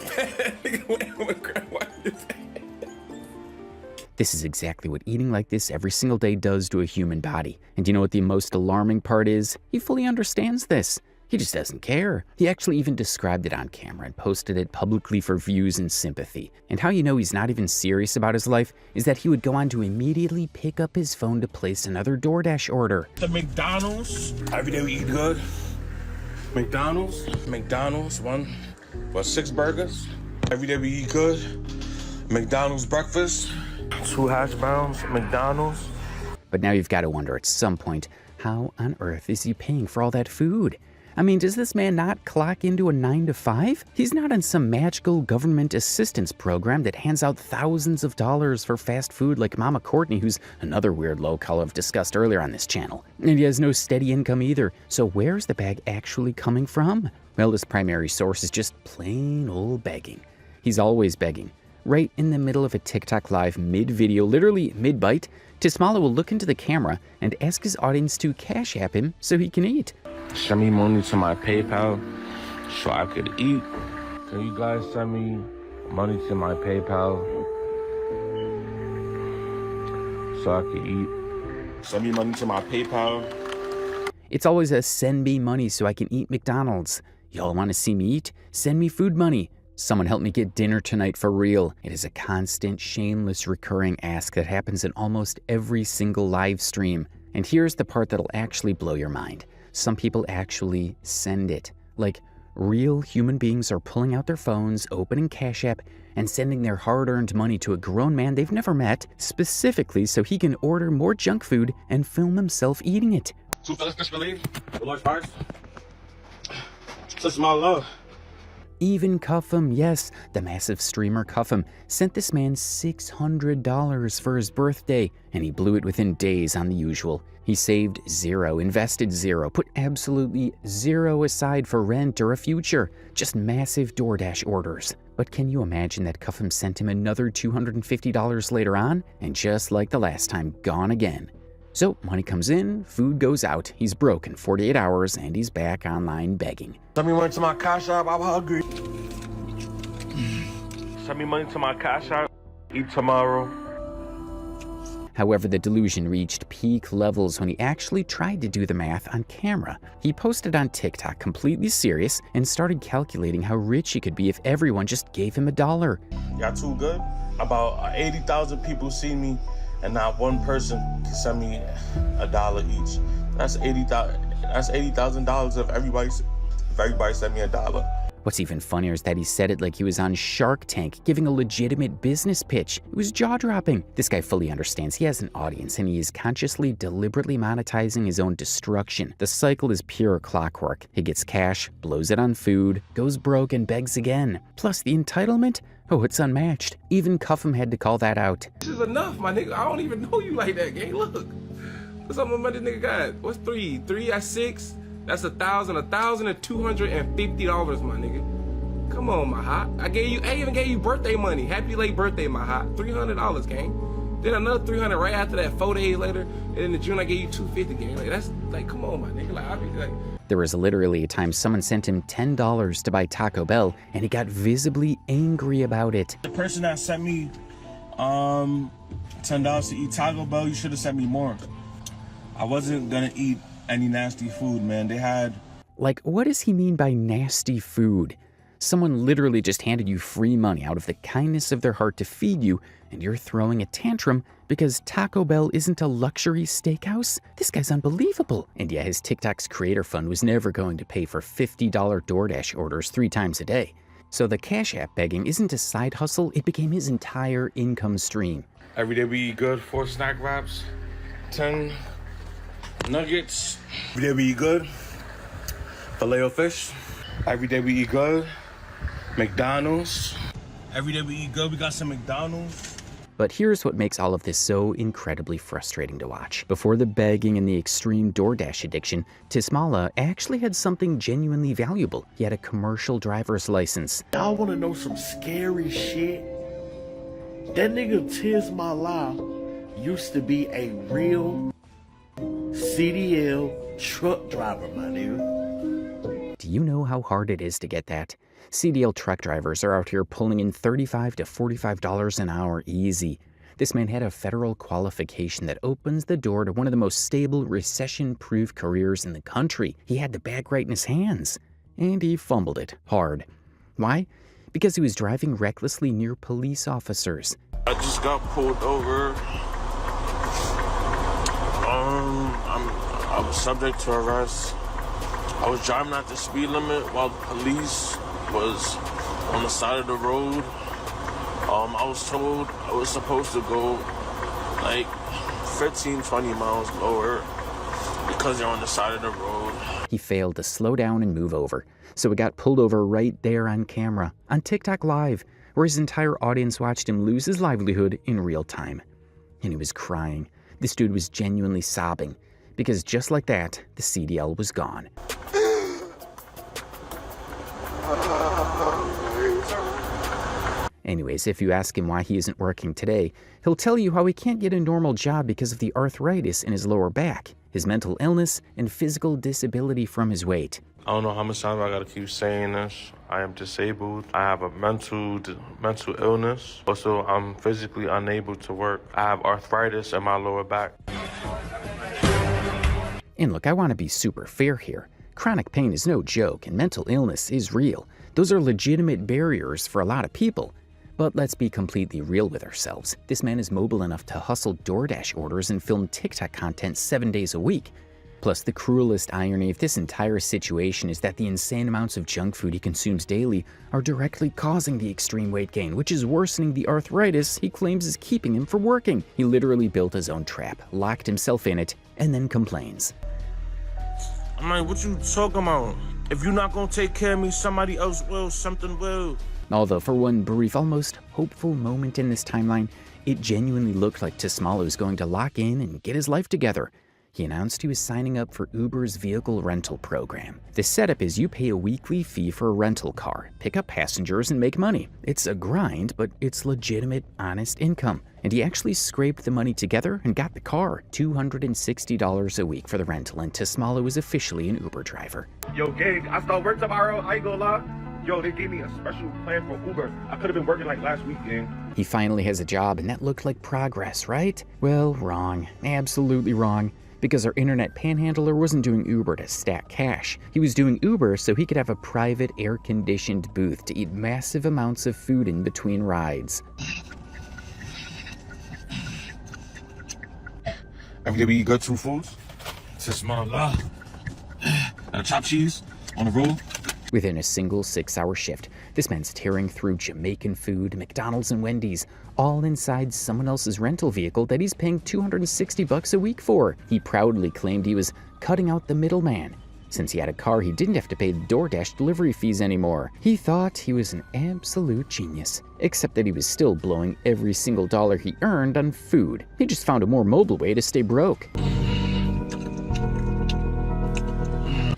This is exactly what eating like this every single day does to a human body. And you know what the most alarming part is? He fully understands this. He just doesn't care. He actually even described it on camera and posted it publicly for views and sympathy. And how you know he's not even serious about his life is that he would go on to immediately pick up his phone to place another DoorDash order. The McDonald's, every day we eat good. McDonald's, one, 6 burgers. Every day we eat good. McDonald's breakfast, 2 hash browns, McDonald's. But now you've got to wonder at some point, how on earth is he paying for all that food? I mean, does this man not clock into a 9-to-5? He's not on some magical government assistance program that hands out thousands of dollars for fast food like Mama Courtney, who's another weird local I've discussed earlier on this channel. And he has no steady income either, so where's the bag actually coming from? Well, his primary source is just plain old begging. He's always begging. Right in the middle of a TikTok live mid-video, literally mid-bite, Tismala will look into the camera and ask his audience to cash app him so he can eat. Send me money to my PayPal so I could eat. Can you guys send me money to my PayPal so I could eat? Send me money to my PayPal. It's always a send me money so I can eat McDonald's. Y'all want to see me eat? Send me food money. Someone help me get dinner tonight for real. It is a constant, shameless, recurring ask that happens in almost every single live stream. And here's the part that'll actually blow your mind. Some people actually send it. Like, real human beings are pulling out their phones, opening Cash App, and sending their hard-earned money to a grown man they've never met, specifically so he can order more junk food and film himself eating it. Two fellas fish fillet, the large fries. Such my love. Even Cuffham, yes, the massive streamer Cuffham, sent this man $600 for his birthday, and he blew it within days on the usual. He saved zero, invested zero, put absolutely zero aside for rent or a future, just massive DoorDash orders. But can you imagine that Cuffham sent him another $250 later on, and just like the last time, gone again? So money comes in, food goes out, he's broke in 48 hours, and he's back online begging. Send me money to my Cash App, I'm hungry. Send me money to my Cash App, eat tomorrow. However, the delusion reached peak levels when he actually tried to do the math on camera. He posted on TikTok completely serious and started calculating how rich he could be if everyone just gave him $1. Y'all too good? About 80,000 people see me, and not one person can send me $1 each. That's $80,000 if everybody sent me $1. What's even funnier is that he said it like he was on Shark Tank, giving a legitimate business pitch. It was jaw-dropping. This guy fully understands he has an audience, and he is consciously, deliberately monetizing his own destruction. The cycle is pure clockwork. He gets cash, blows it on food, goes broke, and begs again. Plus, the entitlement? Oh, it's unmatched. Even Cuffham had to call that out. This is enough, my nigga. I don't even know you like that, gang. Look. What's up, my nigga got? What's 3? 3 at 6? That's $1,250, my nigga. Come on, my hot. I even gave you birthday money. Happy late birthday, my hot. $300, gang. Then another $300 right after that, 4 days later. And in the June, I gave you $250, gang. Like, that's, like, come on, my nigga. Like, I be like... There was literally a time someone sent him $10 to buy Taco Bell, and he got visibly angry about it. The person that sent me $10 to eat Taco Bell, you should have sent me more. I wasn't gonna eat any nasty food, man. They had... Like, what does he mean by nasty food? Someone literally just handed you free money out of the kindness of their heart to feed you, and you're throwing a tantrum because Taco Bell isn't a luxury steakhouse? This guy's unbelievable. And yeah, his TikTok's creator fund was never going to pay for $50 DoorDash orders 3 times a day. So the Cash App begging isn't a side hustle, it became his entire income stream. Every day we eat good, 4 snack wraps, 10 nuggets. Every day we eat good, Filet-O-Fish. Every day we eat good, McDonald's. Every day we eat good, we got some McDonald's. But here's what makes all of this so incredibly frustrating to watch. Before the begging and the extreme DoorDash addiction, Tismala actually had something genuinely valuable. He had a commercial driver's license. Y'all wanna know some scary shit? That nigga Tismala used to be a real CDL truck driver, my nigga. Do you know how hard it is to get that? CDL truck drivers are out here pulling in $35 to $45 an hour easy. This man had a federal qualification that opens the door to one of the most stable, recession-proof careers in the country. He had the bag right in his hands, and he fumbled it hard. Why? Because he was driving recklessly near police officers. I just got pulled over. I was subject to arrest. I was driving at the speed limit while the police was on the side of the road. I was told I was supposed to go like 15, 20 miles lower because they're on the side of the road. He failed to slow down and move over, so he got pulled over right there on camera, on TikTok Live, where his entire audience watched him lose his livelihood in real time. And he was crying. This dude was genuinely sobbing, because just like that, the CDL was gone. Anyways, if you ask him why he isn't working today, he'll tell you how he can't get a normal job because of the arthritis in his lower back, his mental illness, and physical disability from his weight. I don't know how much time I gotta keep saying this. I am disabled. I have a mental illness. Also, I'm physically unable to work. I have arthritis in my lower back. And look, I want to be super fair here. Chronic pain is no joke, and mental illness is real. Those are legitimate barriers for a lot of people. But let's be completely real with ourselves. This man is mobile enough to hustle DoorDash orders and film TikTok content 7 days a week. Plus, the cruelest irony of this entire situation is that the insane amounts of junk food he consumes daily are directly causing the extreme weight gain, which is worsening the arthritis he claims is keeping him from working. He literally built his own trap, locked himself in it, and then complains. I'm like, what you talking about? If you're not gonna take care of me, somebody else will, something will. Although for one brief, almost hopeful moment in this timeline, it genuinely looked like Tismalo was going to lock in and get his life together. He announced he was signing up for Uber's vehicle rental program. The setup is you pay a weekly fee for a rental car, pick up passengers, and make money. It's a grind, but it's legitimate, honest income. And he actually scraped the money together and got the car, $260 a week for the rental, and Tismalo is officially an Uber driver. Yo, gang, I start work tomorrow, I ain't gonna lie. Yo, they gave me a special plan for Uber. I could have been working like last week, gang. He finally has a job, and that looked like progress, right? Well, wrong. Absolutely wrong. Because our internet panhandler wasn't doing Uber to stack cash. He was doing Uber so he could have a private air-conditioned booth to eat massive amounts of food in between rides. Every day we eat good 2 foods. Tismala. And a chopped cheese on the roll. Within a single 6-hour shift, this man's tearing through Jamaican food, McDonald's, and Wendy's, all inside someone else's rental vehicle that he's paying $260 a week for. He proudly claimed he was cutting out the middleman. Since he had a car, he didn't have to pay the DoorDash delivery fees anymore. He thought he was an absolute genius, except that he was still blowing every single dollar he earned on food. He just found a more mobile way to stay broke.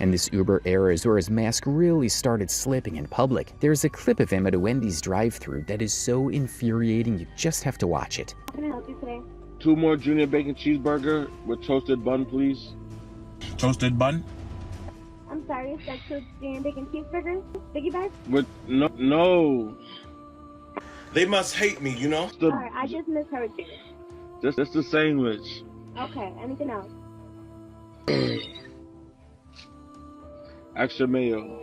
And this Uber era is where his mask really started slipping in public. There's a clip of him at a Wendy's drive-thru that is so infuriating you just have to watch it. How can I help you today? 2 more junior bacon cheeseburger with toasted bun, please. Toasted bun? I'm sorry, is that two junior bacon cheeseburger? Biggie bag? With no. They must hate me, you know? Alright, I just misheard you. That's the sandwich. Okay, anything else? Extra mayo.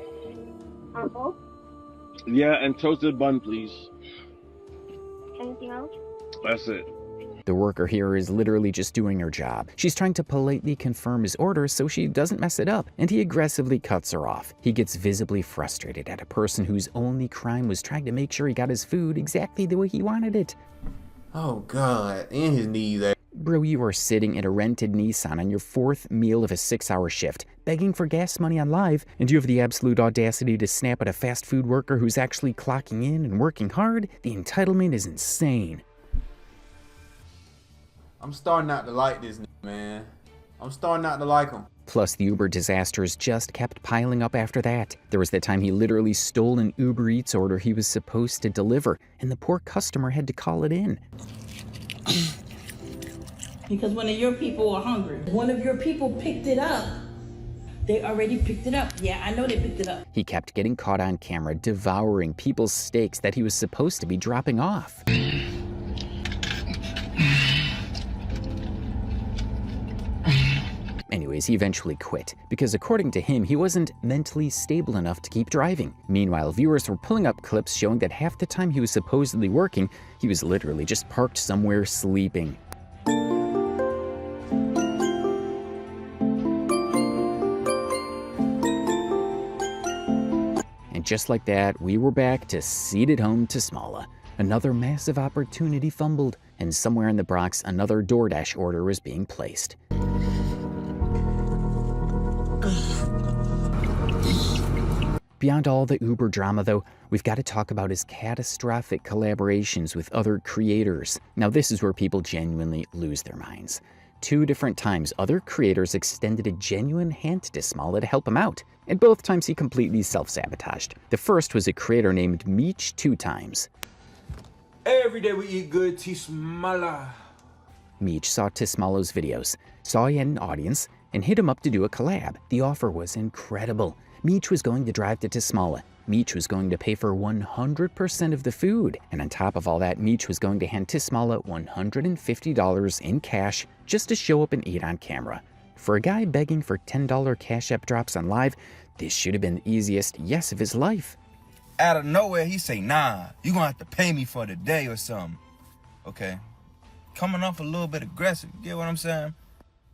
On both? Yeah, and toasted bun, please. Anything else? That's it. The worker here is literally just doing her job. She's trying to politely confirm his order so she doesn't mess it up, and he aggressively cuts her off. He gets visibly frustrated at a person whose only crime was trying to make sure he got his food exactly the way he wanted it. Oh God, and his knees. Bro, you are sitting in a rented Nissan on your 4th meal of a 6-hour shift, begging for gas money on live, and you have the absolute audacity to snap at a fast food worker who's actually clocking in and working hard? The entitlement is insane. I'm starting not to like this nigga, man. I'm starting not to like him. Plus, the Uber disasters just kept piling up after that. There was the time he literally stole an Uber Eats order he was supposed to deliver, and the poor customer had to call it in. Because one of your people were hungry. One of your people picked it up. They already picked it up. Yeah, I know they picked it up. He kept getting caught on camera devouring people's steaks that he was supposed to be dropping off. Anyways, he eventually quit, because according to him, he wasn't mentally stable enough to keep driving. Meanwhile, viewers were pulling up clips showing that half the time he was supposedly working, he was literally just parked somewhere sleeping. And just like that, we were back to seated home Tismala. Another massive opportunity fumbled, and somewhere in the Bronx, another DoorDash order was being placed. Beyond all the Uber drama, though, we've got to talk about his catastrophic collaborations with other creators. Now, this is where people genuinely lose their minds. 2 different times, other creators extended a genuine hand to Tismala to help him out, and both times he completely self-sabotaged. The first was a creator named Meech 2 times. Every day we eat good, Tismala. Meech saw Tismalo's videos, saw he had an audience, and hit him up to do a collab. The offer was incredible. Meech was going to drive to Tismala. Meech was going to pay for 100% of the food. And on top of all that, Meech was going to hand Tismala $150 in cash just to show up and eat on camera. For a guy begging for $10 Cash App drops on live, this should have been the easiest yes of his life. out of nowhere, he say, nah, you gonna have to pay me for the day or something. Okay. Coming off a little bit aggressive, you get what I'm saying?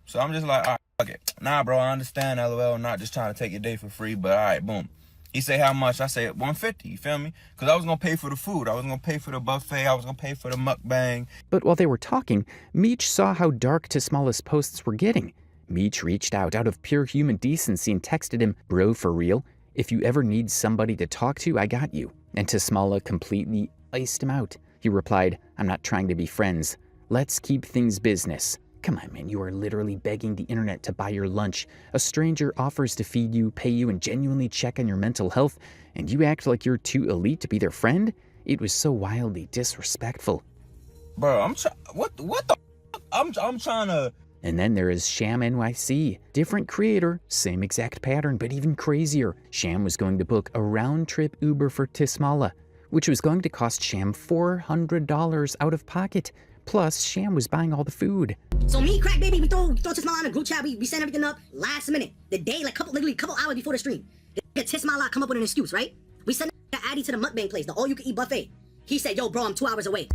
So I'm just like, all right, fuck it. Nah, bro, I understand, LOL, I'm not just trying to take your day for free, but all right, boom. He say, how much? I say, 150, you feel me? Because I was going to pay for the food. I was going to pay for the buffet. I was going to pay for the mukbang. But while they were talking, Meech saw how dark Tismala's posts were getting. Meech reached out of pure human decency and texted him, bro, for real? If you ever need somebody to talk to, I got you. And Tismala completely iced him out. He replied, I'm not trying to be friends. Let's keep things business. Come on, man, you are literally begging the internet to buy your lunch. A stranger offers to feed you, pay you, and genuinely check on your mental health, and you act like you're too elite to be their friend? It was so wildly disrespectful. Bro, what the I'm trying to... And then there is Sham NYC. Different creator, same exact pattern, but even crazier. Sham was going to book a round-trip Uber for Tismala, which was going to cost Sham $400 out of pocket. Plus, Sham was buying all the food. So me, Crack Baby, we throw Tismala in a group chat. We set everything up last minute. The day, like literally a couple hours before the stream. The Tismala come up with an excuse, right? We sent Addy to the mukbang place, the all-you-can-eat buffet. He said, yo, bro, I'm 2 hours away.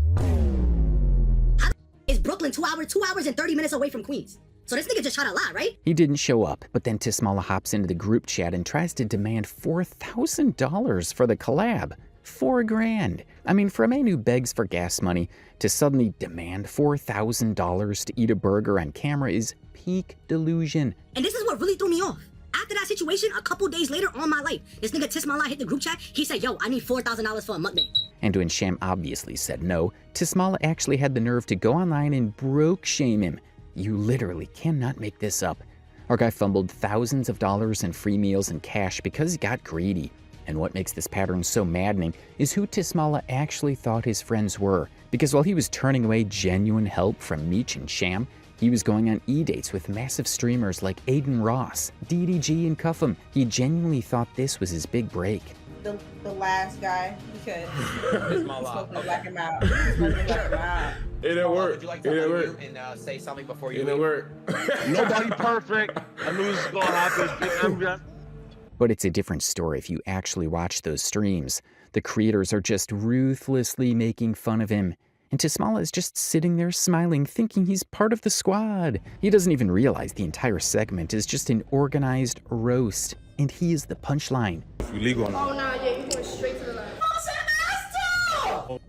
How is Brooklyn 2 hours and 30 minutes away from Queens? So this nigga just tried to lie, right? He didn't show up, but then Tismala hops into the group chat and tries to demand $4,000 for the collab. $4,000. I mean, for a man who begs for gas money to suddenly demand $4,000 to eat a burger on camera is peak delusion. And this is what really threw me off. After that situation, a couple days later on my life, this nigga Tismala hit the group chat. He said, yo, I need $4,000 for a mukbang. And when Sham obviously said no, Tismala actually had the nerve to go online and broke shame him. You literally cannot make this up. Our guy fumbled thousands of dollars in free meals and cash because he got greedy. And what makes this pattern so maddening is who Tismala actually thought his friends were. Because while he was turning away genuine help from Meech and Sham, he was going on e-dates with massive streamers like Aiden Ross, DDG, and Cuffham. He genuinely thought this was his big break. The last guy, because he's supposed to black him out. He's supposed to black him out. It didn't work. Would you like to unmute and say something before you It didn't work. Nobody perfect. I knew this was gonna happen. But it's a different story if you actually watch those streams. The creators are just ruthlessly making fun of him. And Tismala is just sitting there smiling, thinking he's part of the squad. He doesn't even realize the entire segment is just an organized roast. And he is the punchline. Illegal. Oh, no, yeah, you went straight to the line.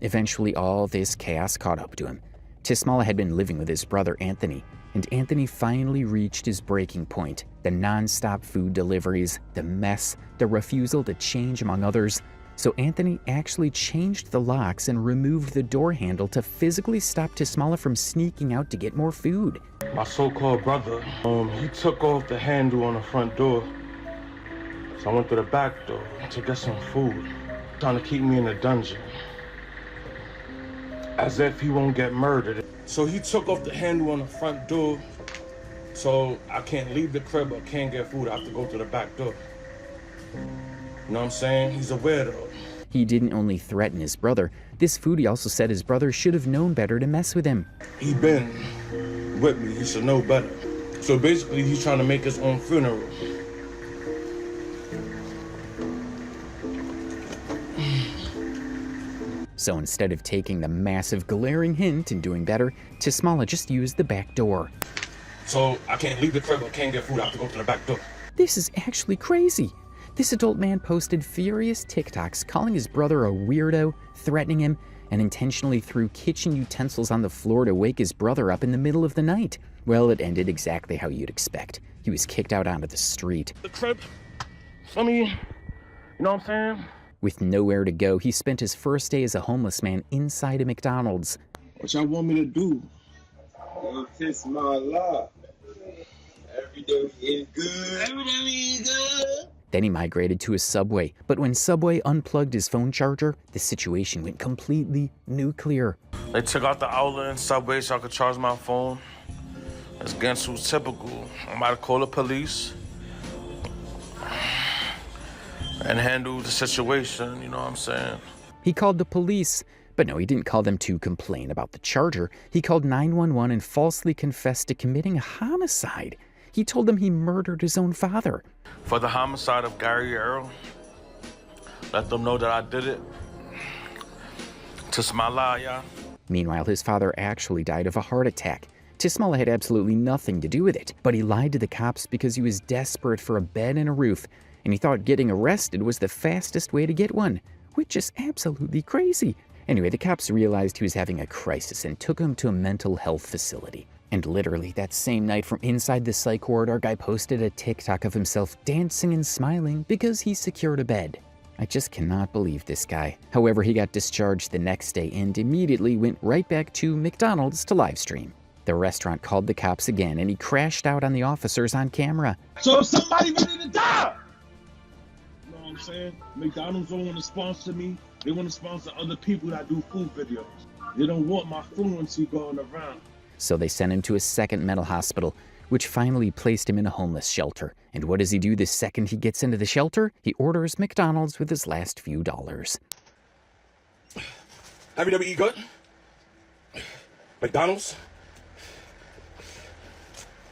Eventually, all this chaos caught up to him. Tismala had been living with his brother Anthony, and Anthony finally reached his breaking point. The non-stop food deliveries, the mess, the refusal to change, among others. So Anthony actually changed the locks and removed the door handle to physically stop Tismala from sneaking out to get more food. My so-called brother, he took off the handle on the front door. So I went to the back door to get some food, trying to keep me in a dungeon. As if he won't get murdered. So he took off the handle on the front door, so I can't leave the crib or can't get food. I have to go to the back door. You know what I'm saying? He's a weirdo. He didn't only threaten his brother. This foodie also said his brother should have known better to mess with him. He been with me. He should know better. So basically, he's trying to make his own funeral. So instead of taking the massive glaring hint and doing better, Tismala just used the back door. So I can't leave the crib or can't get food. I have to go to the back door. This is actually crazy. This adult man posted furious TikToks calling his brother a weirdo, threatening him, and intentionally threw kitchen utensils on the floor to wake his brother up in the middle of the night. Well, it ended exactly how you'd expect. He was kicked out onto the street. The crib, I mean, you know what I'm saying? With nowhere to go, he spent his first day as a homeless man inside a McDonald's. What y'all want me to do? Kiss my life. Every day is good. Every day is good. Then he migrated to a Subway, but when Subway unplugged his phone charger, the situation went completely nuclear. They took out the outlet in Subway so I could charge my phone. That's against who's typical. I'm about to call the police and handle the situation, you know what I'm saying? He called the police, but no, he didn't call them to complain about the charger. He called 911 and falsely confessed to committing a homicide. He told them he murdered his own father. For the homicide of Gary Earl, Let them know that I did it. Tismallah, y'all. Meanwhile, his father actually died of a heart attack. Tismallah had absolutely nothing to do with it, but he lied to the cops because he was desperate for a bed and a roof, and he thought getting arrested was the fastest way to get one, which is absolutely crazy. Anyway, the cops realized he was having a crisis and took him to a mental health facility. And literally that same night from inside the psych ward, our guy posted a TikTok of himself dancing and smiling because he secured a bed. I just cannot believe this guy. However, he got discharged the next day and immediately went right back to McDonald's to livestream. The restaurant called the cops again and he crashed out on the officers on camera. So if somebody ready to die, you know what I'm saying? McDonald's don't want to sponsor me. They want to sponsor other people that do food videos. They don't want my fluency going around. So they sent him to a second mental hospital, which finally placed him in a homeless shelter. And what does he do the second he gets into the shelter? He orders McDonald's with his last few dollars. WWE good? McDonald's?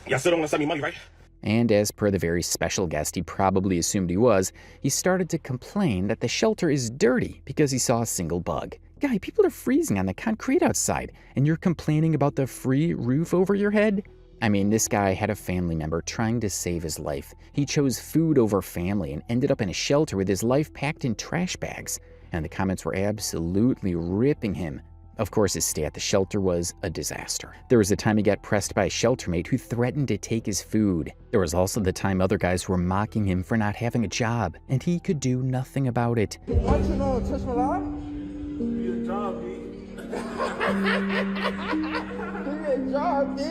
Y'all still don't want to send me money, right? And as per the very special guest he probably assumed he was, he started to complain that the shelter is dirty because he saw a single bug. Guy, people are freezing on the concrete outside, and you're complaining about the free roof over your head? I mean, this guy had a family member trying to save his life. He chose food over family and ended up in a shelter with his life packed in trash bags. And the comments were absolutely ripping him. Of course, his stay at the shelter was a disaster. There was a time he got pressed by a shelter mate who threatened to take his food. There was also the time other guys were mocking him for not having a job, and he could do nothing about it. What you know, touch my life? Do your job, B. Do your job, B.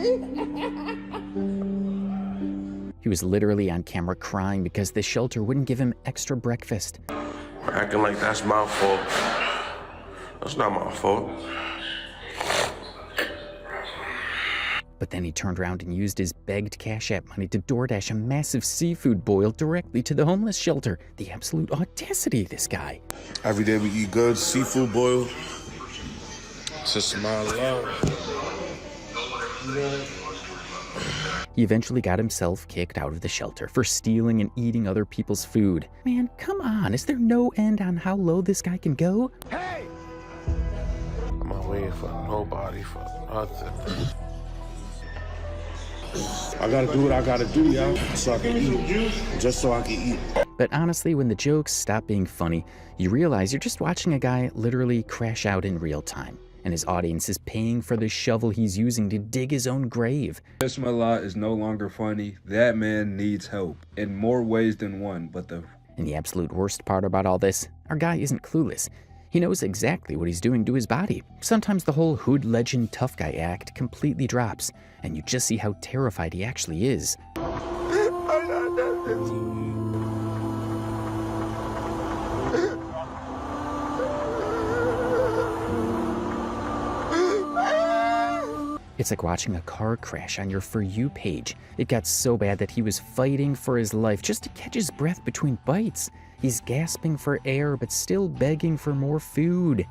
He was literally on camera crying because the shelter wouldn't give him extra breakfast. Acting like that's my fault. That's not my fault. But then he turned around and used his begged Cash App money to DoorDash a massive seafood boil directly to the homeless shelter. The absolute audacity of this guy. Every day we eat good seafood boil. Tismallah. He eventually got himself kicked out of the shelter for stealing and eating other people's food. Man, come on, is there no end on how low this guy can go? Hey! I'm not waiting for nobody for nothing. I gotta do what I gotta do, y'all, so I can eat. Just so I can eat. But honestly, when the jokes stop being funny, you realize you're just watching a guy literally crash out in real time. And his audience is paying for the shovel he's using to dig his own grave. Tismallah is no longer funny. That man needs help in more ways than one, And the absolute worst part about all this, our guy isn't clueless. He knows exactly what he's doing to his body. Sometimes the whole hood legend tough guy act completely drops, and you just see how terrified he actually is. It's like watching a car crash on your For You page. It got so bad that he was fighting for his life just to catch his breath between bites. He's gasping for air, but still begging for more food.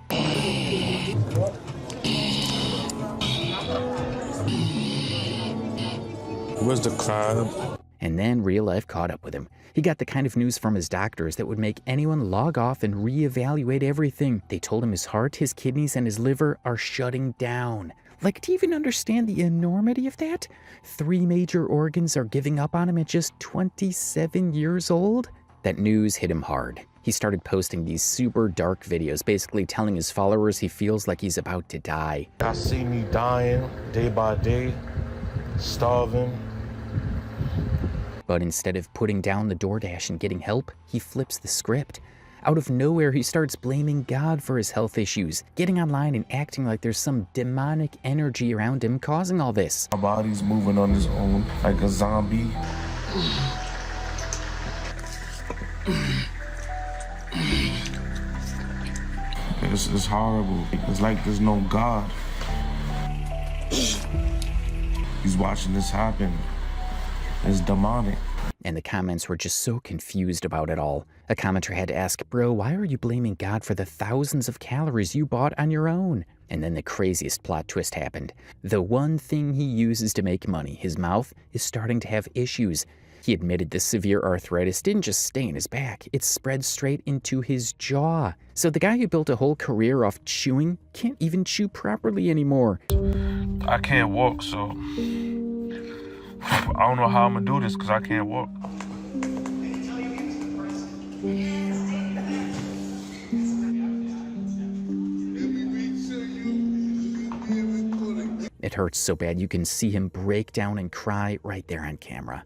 Where's the crab? And then real life caught up with him. He got the kind of news from his doctors that would make anyone log off and reevaluate everything. They told him his heart, his kidneys, and his liver are shutting down. Like, do you even understand the enormity of that? 3 major organs are giving up on him at just 27 years old? That news hit him hard. He started posting these super dark videos, basically telling his followers he feels like he's about to die. I see me dying day by day, starving. But instead of putting down the DoorDash and getting help, he flips the script. Out of nowhere, he starts blaming God for his health issues, getting online and acting like there's some demonic energy around him causing all this. My body's moving on its own like a zombie. It's horrible. It's like there's no God. He's watching this happen. It's demonic. And the comments were just so confused about it all. A commenter had to ask, bro, why are you blaming God for the thousands of calories you bought on your own? And then the craziest plot twist happened. The one thing he uses to make money, his mouth, is starting to have issues. He admitted the severe arthritis didn't just stay in his back, it spread straight into his jaw. So the guy who built a whole career off chewing can't even chew properly anymore. I can't walk, so I don't know how I'm gonna do this because I can't walk. It hurts so bad you can see him break down and cry right there on camera.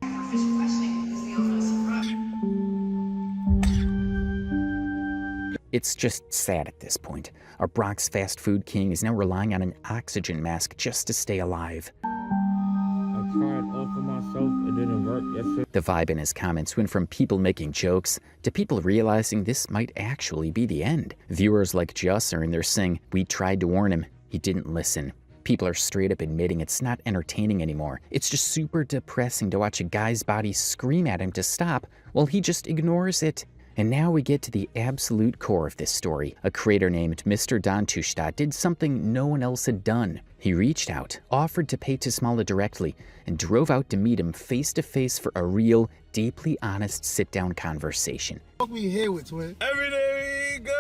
It's just sad at this point. Our Bronx fast food king is now relying on an oxygen mask just to stay alive. I tried off of myself, it didn't work. The vibe in his comments went from people making jokes to people realizing this might actually be the end. Viewers like Juss are in there saying, "We tried to warn him, he didn't listen." People are straight up admitting it's not entertaining anymore. It's just super depressing to watch a guy's body scream at him to stop while he just ignores it. And now we get to the absolute core of this story. A creator named Mr. Don Tushtat did something no one else had done. He reached out, offered to pay Tismala directly, and drove out to meet him face to face for a real, deeply honest sit-down conversation. What we here with, twin? Every day we go.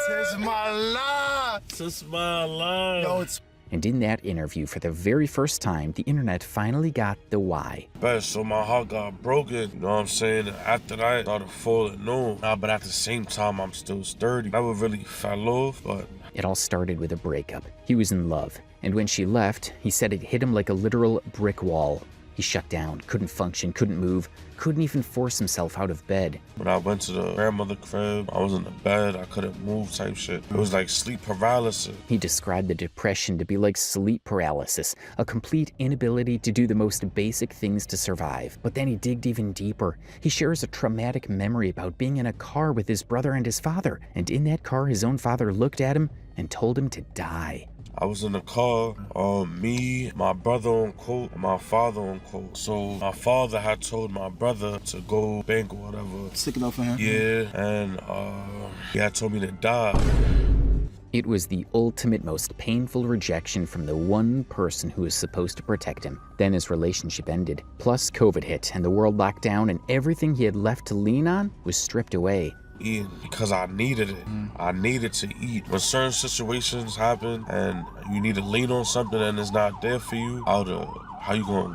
Tismala. Tismala. Yo, it's And in that interview, for the very first time, the internet finally got the why. But so my heart got broken, you know what I'm saying? After that, I started falling no. But at the same time, I'm still sturdy. Never really fell off, but... It all started with a breakup. He was in love, and when she left, he said it hit him like a literal brick wall. He shut down, couldn't function, couldn't move, couldn't even force himself out of bed. When I went to the grandmother crib, I was in the bed, I couldn't move type shit. It was like sleep paralysis. He described the depression to be like sleep paralysis, a complete inability to do the most basic things to survive. But then he digged even deeper. He shares a traumatic memory about being in a car with his brother and his father, and in that car his own father looked at him and told him to die. I was in the car, me, my brother on quote, and my father on quote. So my father had told my brother to go bank or whatever. Stick it up for him. Yeah, and he had told me to die. It was the ultimate, most painful rejection from the one person who was supposed to protect him. Then his relationship ended. Plus COVID hit and the world locked down, and everything he had left to lean on was stripped away. Eating because I needed it. I needed to eat. When certain situations happen and you need to lean on something and it's not there for you, how you gonna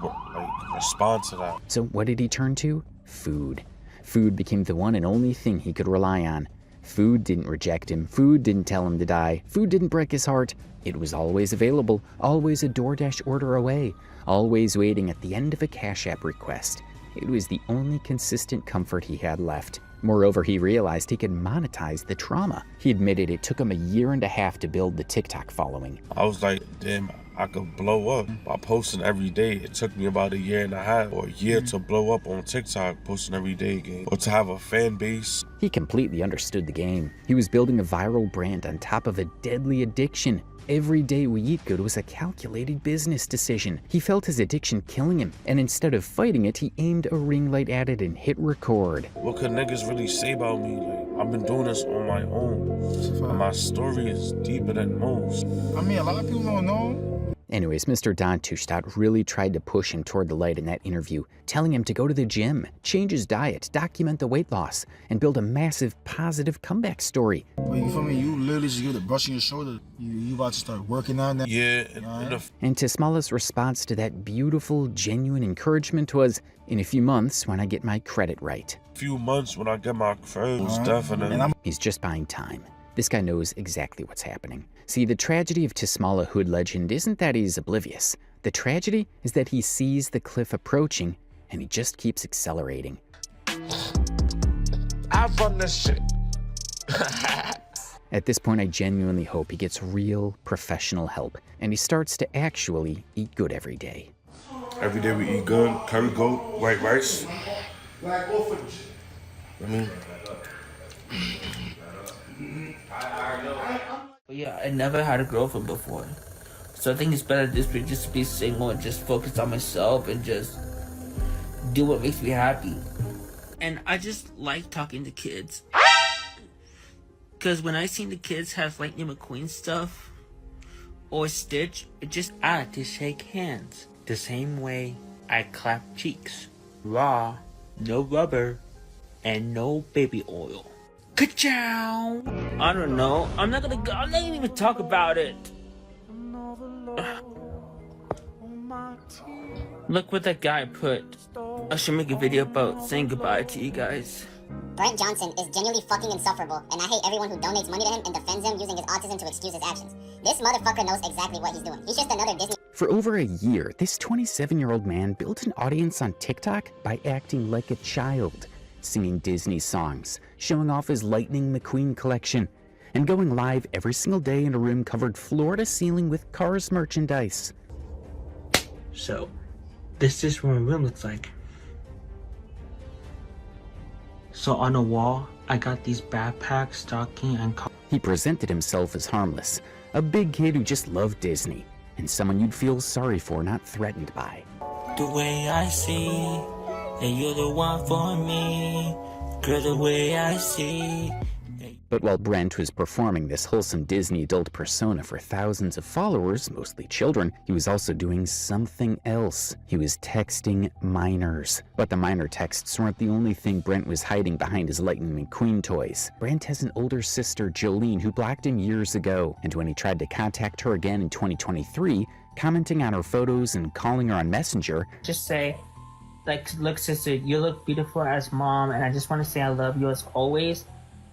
respond to that? So what did he turn to? Food. Food became the one and only thing he could rely on. Food didn't reject him. Food didn't tell him to die. Food didn't break his heart. It was always available, always a DoorDash order away, always waiting at the end of a Cash App request. It was the only consistent comfort he had left. Moreover, he realized he could monetize the trauma. He admitted it took him a year and a half to build the TikTok following. I was like, damn, I could blow up by posting every day. It took me about a year and a half or a year to blow up on TikTok, posting every day again, or to have a fan base. He completely understood the game. He was building a viral brand on top of a deadly addiction. Every day we eat good was a calculated business decision. He felt his addiction killing him, and instead of fighting it, he aimed a ring light at it and hit record. What could niggas really say about me? Like, I've been doing this on my own, and my story is deeper than most. I mean, a lot of people don't know. Anyways, Mr. Don Tushtat really tried to push him toward the light in that interview, telling him to go to the gym, change his diet, document the weight loss, and build a massive positive comeback story. But you feel me? You literally just get a brush on your shoulder. You about to start working on that. Yeah. And Tismala's response to that beautiful, genuine encouragement was, in a few months when I get my credit right. Few months when I get my credit, definitely. He's just buying time. This guy knows exactly what's happening. See, the tragedy of Tismala hood legend isn't that he's oblivious. The tragedy is that he sees the cliff approaching and he just keeps accelerating. I run this shit. At this point, I genuinely hope he gets real professional help and he starts to actually eat good every day. Every day we eat good, curry goat, white rice. Black orphanage. But yeah, I never had a girlfriend before. So I think it's better just to be single and just focus on myself and just do what makes me happy. And I just like talking to kids. Because when I seen the kids have Lightning McQueen stuff or Stitch, I like to shake hands the same way I clap cheeks. Raw no rubber, and no baby oil. Ka-chow! I don't know. I'm not gonna even talk about it. Look what that guy put. I should make a video about saying goodbye to you guys. Brent Johnson is genuinely fucking insufferable, and I hate everyone who donates money to him and defends him using his autism to excuse his actions. This motherfucker knows exactly what he's doing. He's just another Disney. For over a year, this 27-year-old man built an audience on TikTok by acting like a child, singing Disney songs, showing off his Lightning McQueen collection, and going live every single day in a room covered floor to ceiling with Cars merchandise. So, this is what my room looks like. So on the wall, I got these backpacks, stocking, and He presented himself as harmless, a big kid who just loved Disney, and someone you'd feel sorry for, not threatened by. the way I see, and you're the one for me. Girl, the way I see. But while Brent was performing this wholesome Disney adult persona for thousands of followers, mostly children, he was also doing something else. He was texting minors. But the minor texts weren't the only thing Brent was hiding behind his Lightning McQueen toys. Brent has an older sister, Jolene, who blocked him years ago, and when he tried to contact her again in 2023, commenting on her photos and calling her on Messenger, Just say, like, look, sister, you look beautiful as mom, and I just want to say I love you as always.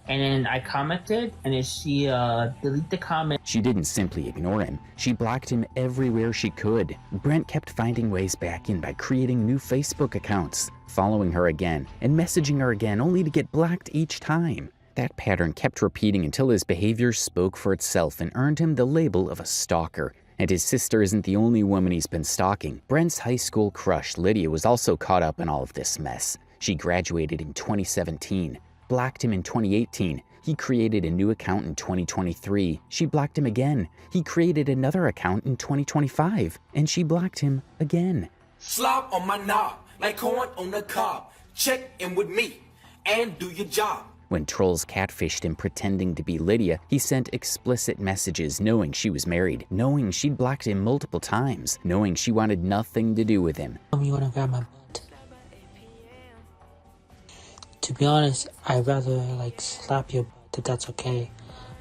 And then I commented, and then she deleted the comment. She didn't simply ignore him. She blocked him everywhere she could. Brent kept finding ways back in by creating new Facebook accounts, following her again, and messaging her again, only to get blocked each time. That pattern kept repeating until his behavior spoke for itself and earned him the label of a stalker. And his sister isn't the only woman he's been stalking. Brent's high school crush, Lydia, was also caught up in all of this mess. She graduated in 2017. Blocked him in 2018. He created a new account in 2023. She blocked him again. He created another account in 2025, and she blocked him again. Slop on my knob, like corn on the cob. Check in with me and do your job. When trolls catfished him pretending to be Lydia, he sent explicit messages knowing she was married, knowing she'd blocked him multiple times, knowing she wanted nothing to do with him. You wanna grab my butt? To be honest, I'd rather like slap your butt if that's okay.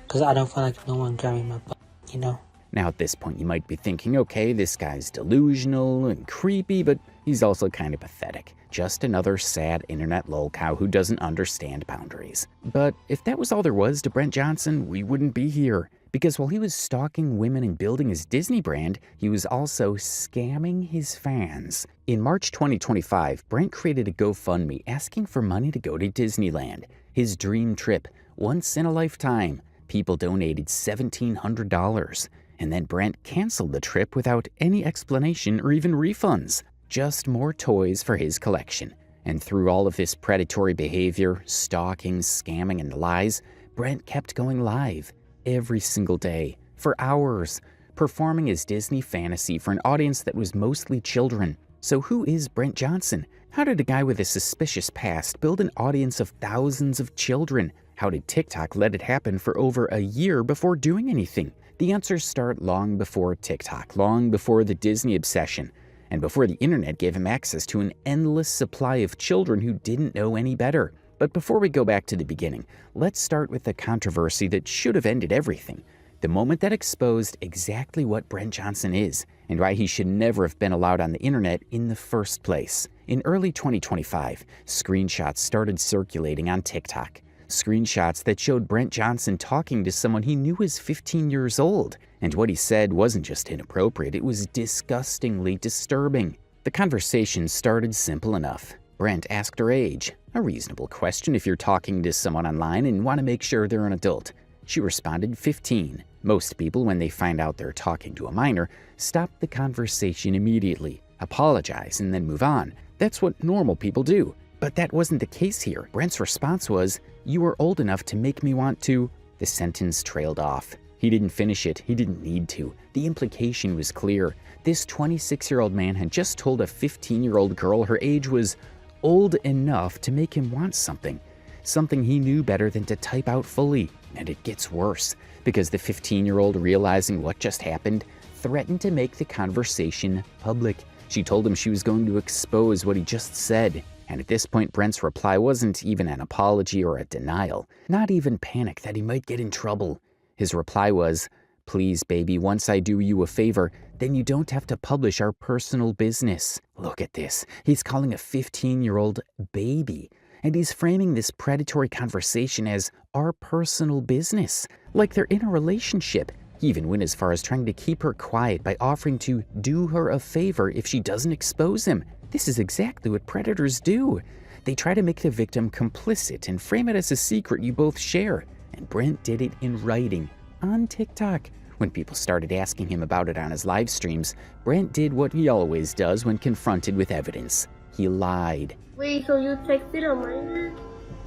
Because I don't feel like no one grabbing my butt, you know? Now at this point you might be thinking, okay, this guy's delusional and creepy, but he's also kind of pathetic. Just another sad internet lolcow who doesn't understand boundaries. But if that was all there was to Brent Johnson, we wouldn't be here. Because while he was stalking women and building his Disney brand, he was also scamming his fans. In March 2025, Brent created a GoFundMe asking for money to go to Disneyland. His dream trip, once in a lifetime. People donated $1,700. And then Brent canceled the trip without any explanation or even refunds. Just more toys for his collection. And through all of this predatory behavior, stalking, scamming, and lies, Brent kept going live every single day, for hours, performing his Disney fantasy for an audience that was mostly children. So who is Brent Johnson? How did a guy with a suspicious past build an audience of thousands of children? How did TikTok let it happen for over a year before doing anything? The answers start long before TikTok, long before the Disney obsession, and before the internet gave him access to an endless supply of children who didn't know any better. But before we go back to the beginning, let's start with the controversy that should have ended everything. The moment that exposed exactly what Brent Johnson is and why he should never have been allowed on the internet in the first place. In early 2025, screenshots started circulating on TikTok. Screenshots that showed Brent Johnson talking to someone he knew was 15 years old. And what he said wasn't just inappropriate, it was disgustingly disturbing. The conversation started simple enough. Brent asked her age, a reasonable question if you're talking to someone online and want to make sure they're an adult. She responded 15. Most people, when they find out they're talking to a minor, stop the conversation immediately, apologize, and then move on. That's what normal people do. But that wasn't the case here. Brent's response was, "You are old enough to make me want to..." The sentence trailed off. He didn't finish it. He didn't need to. The implication was clear. This 26-year-old man had just told a 15-year-old girl her age was old enough to make him want something. Something he knew better than to type out fully. And it gets worse, because the 15-year-old, realizing what just happened, threatened to make the conversation public. She told him she was going to expose what he just said. And at this point, Brent's reply wasn't even an apology or a denial, not even panic that he might get in trouble. His reply was, "Please, baby, once I do you a favor, then you don't have to publish our personal business." Look at this. He's calling a 15-year-old baby. And he's framing this predatory conversation as our personal business, like they're in a relationship. He even went as far as trying to keep her quiet by offering to do her a favor if she doesn't expose him. This is exactly what predators do. They try to make the victim complicit and frame it as a secret you both share. And Brent did it in writing, on TikTok. When people started asking him about it on his live streams, Brent did what he always does when confronted with evidence. He lied. Wait, so you texted a minor?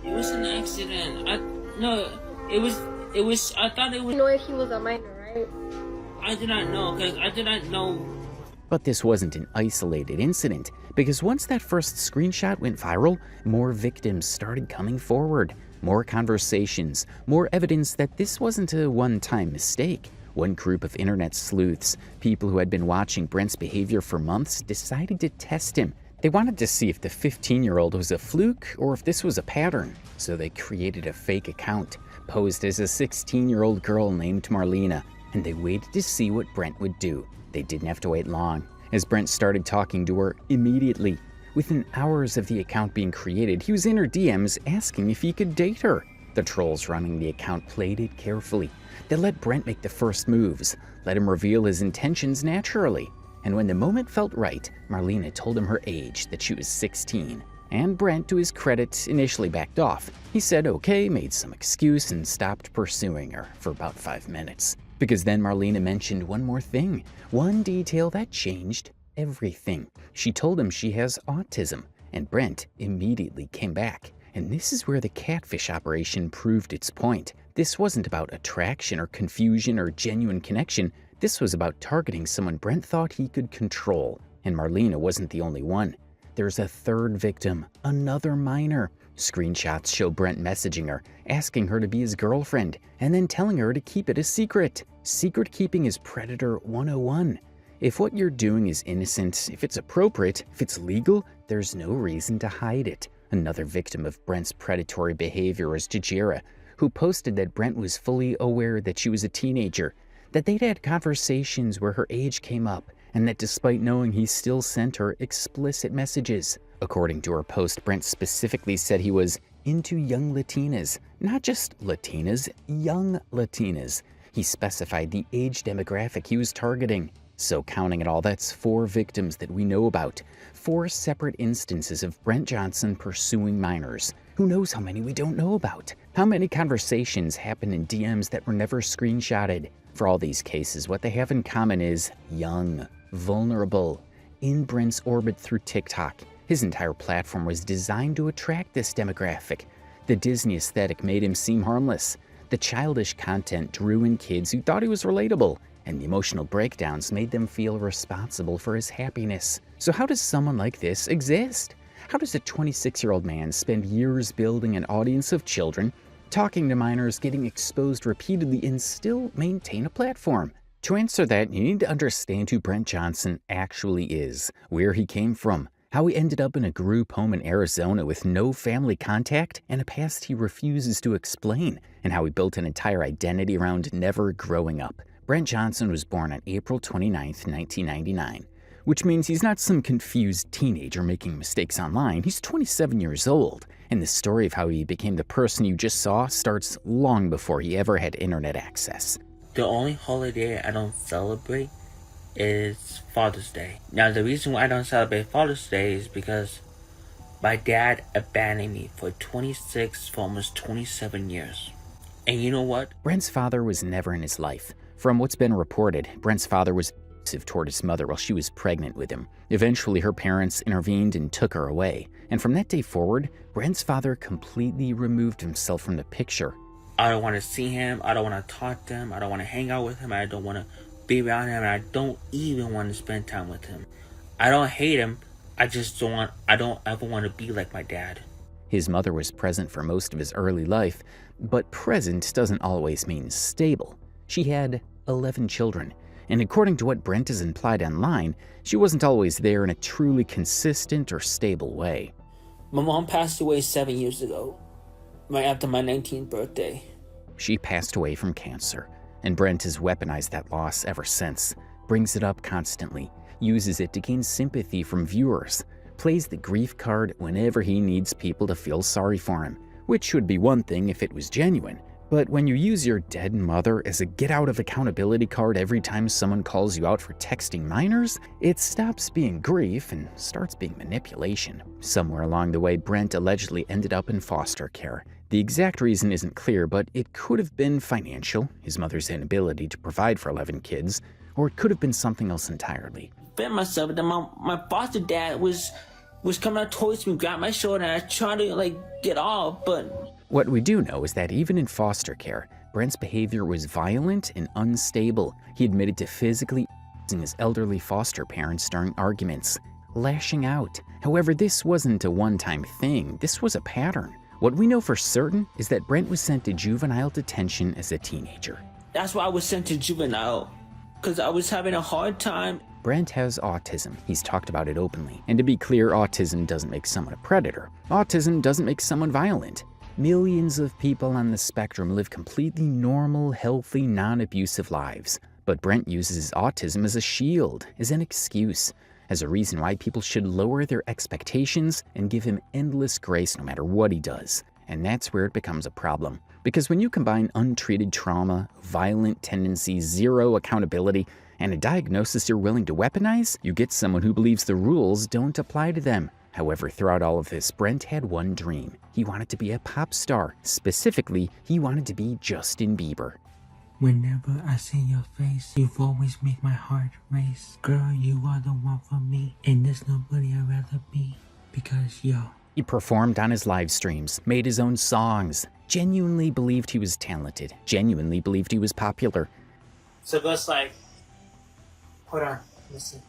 It was an accident. I thought it was. You know if he was a minor, right? I did not know, because I did not know. But this wasn't an isolated incident, because once that first screenshot went viral, more victims started coming forward. More conversations, more evidence that this wasn't a one-time mistake. One group of internet sleuths, people who had been watching Brent's behavior for months, decided to test him. They wanted to see if the 15-year-old was a fluke or if this was a pattern. So they created a fake account, posed as a 16-year-old girl named Marlena, and they waited to see what Brent would do. They didn't have to wait long, as Brent started talking to her immediately. Within hours of the account being created, he was in her DMs asking if he could date her. The trolls running the account played it carefully. They let Brent make the first moves, let him reveal his intentions naturally. And when the moment felt right, Marlena told him her age, that she was 16. And Brent, to his credit, initially backed off. He said okay, made some excuse, and stopped pursuing her for about 5 minutes. Because then Marlena mentioned one more thing, one detail that changed everything. She told him she has autism, and Brent immediately came back. And this is where the catfish operation proved its point. This wasn't about attraction or confusion or genuine connection. This was about targeting someone Brent thought he could control. And Marlena wasn't the only one. There's a third victim, another minor. Screenshots show Brent messaging her, asking her to be his girlfriend, and then telling her to keep it a secret. Secret keeping is Predator 101. If what you're doing is innocent, if it's appropriate, if it's legal, there's no reason to hide it. Another victim of Brent's predatory behavior is Jajira, who posted that Brent was fully aware that she was a teenager, that they'd had conversations where her age came up, and that despite knowing he still sent her explicit messages. According to her post, Brent specifically said he was into young Latinas. Not just Latinas, young Latinas. He specified the age demographic he was targeting. So counting it all, that's 4 victims that we know about. 4 separate instances of Brent Johnson pursuing minors. Who knows how many we don't know about? How many conversations happened in DMs that were never screenshotted? For all these cases, what they have in common is young, vulnerable, in Brent's orbit through TikTok. His entire platform was designed to attract this demographic. The Disney aesthetic made him seem harmless. The childish content drew in kids who thought he was relatable, and the emotional breakdowns made them feel responsible for his happiness. So how does someone like this exist? How does a 26-year-old man spend years building an audience of children, talking to minors, getting exposed repeatedly, and still maintain a platform? To answer that, you need to understand who Brent Johnson actually is, where he came from, how he ended up in a group home in Arizona with no family contact and a past he refuses to explain, and how he built an entire identity around never growing up. Brent Johnson was born on April 29th, 1999, which means he's not some confused teenager making mistakes online. He's 27 years old, and the story of how he became the person you just saw starts long before he ever had internet access. The only holiday I don't celebrate is Father's Day. Now, the reason why I don't celebrate Father's Day is because my dad abandoned me for 26 for almost 27 years. And you know what? Brent's father was never in his life. From what's been reported, Brent's father was abusive toward his mother while she was pregnant with him. Eventually, her parents intervened and took her away. And from that day forward, Brent's father completely removed himself from the picture. I don't want to see him. I don't want to talk to him. I don't want to hang out with him. I don't want to be around him. And I don't even want to spend time with him. I don't hate him. I don't ever want to be like my dad. His mother was present for most of his early life, but present doesn't always mean stable. She had 11 children, and according to what Brent has implied online, she wasn't always there in a truly consistent or stable way. My mom passed away 7 years ago, right after my 19th birthday. She passed away from cancer, and Brent has weaponized that loss ever since, brings it up constantly, uses it to gain sympathy from viewers, plays the grief card whenever he needs people to feel sorry for him, which would be one thing if it was genuine. But when you use your dead mother as a get-out-of-accountability card every time someone calls you out for texting minors, it stops being grief and starts being manipulation. Somewhere along the way, Brent allegedly ended up in foster care. The exact reason isn't clear, but it could have been financial, his mother's inability to provide for 11 kids, or it could have been something else entirely. I fed myself, and then my foster dad was coming out towards me, grabbed my shoulder, and I tried to get off, but... What we do know is that even in foster care, Brent's behavior was violent and unstable. He admitted to physically abusing his elderly foster parents during arguments, lashing out. However, this wasn't a one-time thing, this was a pattern. What we know for certain is that Brent was sent to juvenile detention as a teenager. That's why I was sent to juvenile, because I was having a hard time. Brent has autism. He's talked about it openly. And to be clear, autism doesn't make someone a predator. Autism doesn't make someone violent. Millions of people on the spectrum live completely normal, healthy, non-abusive lives. But Brent uses autism as a shield, as an excuse, as a reason why people should lower their expectations and give him endless grace no matter what he does. And that's where it becomes a problem. Because when you combine untreated trauma, violent tendencies, zero accountability, and a diagnosis you're willing to weaponize, you get someone who believes the rules don't apply to them. However, throughout all of this, Brent had one dream. He wanted to be a pop star. Specifically, he wanted to be Justin Bieber. Whenever I see your face, you've always made my heart race. Girl, you are the one for me, and there's nobody I'd rather be, because yo. He performed on his live streams, made his own songs, genuinely believed he was talented, genuinely believed he was popular. So it goes like, hold on, listen.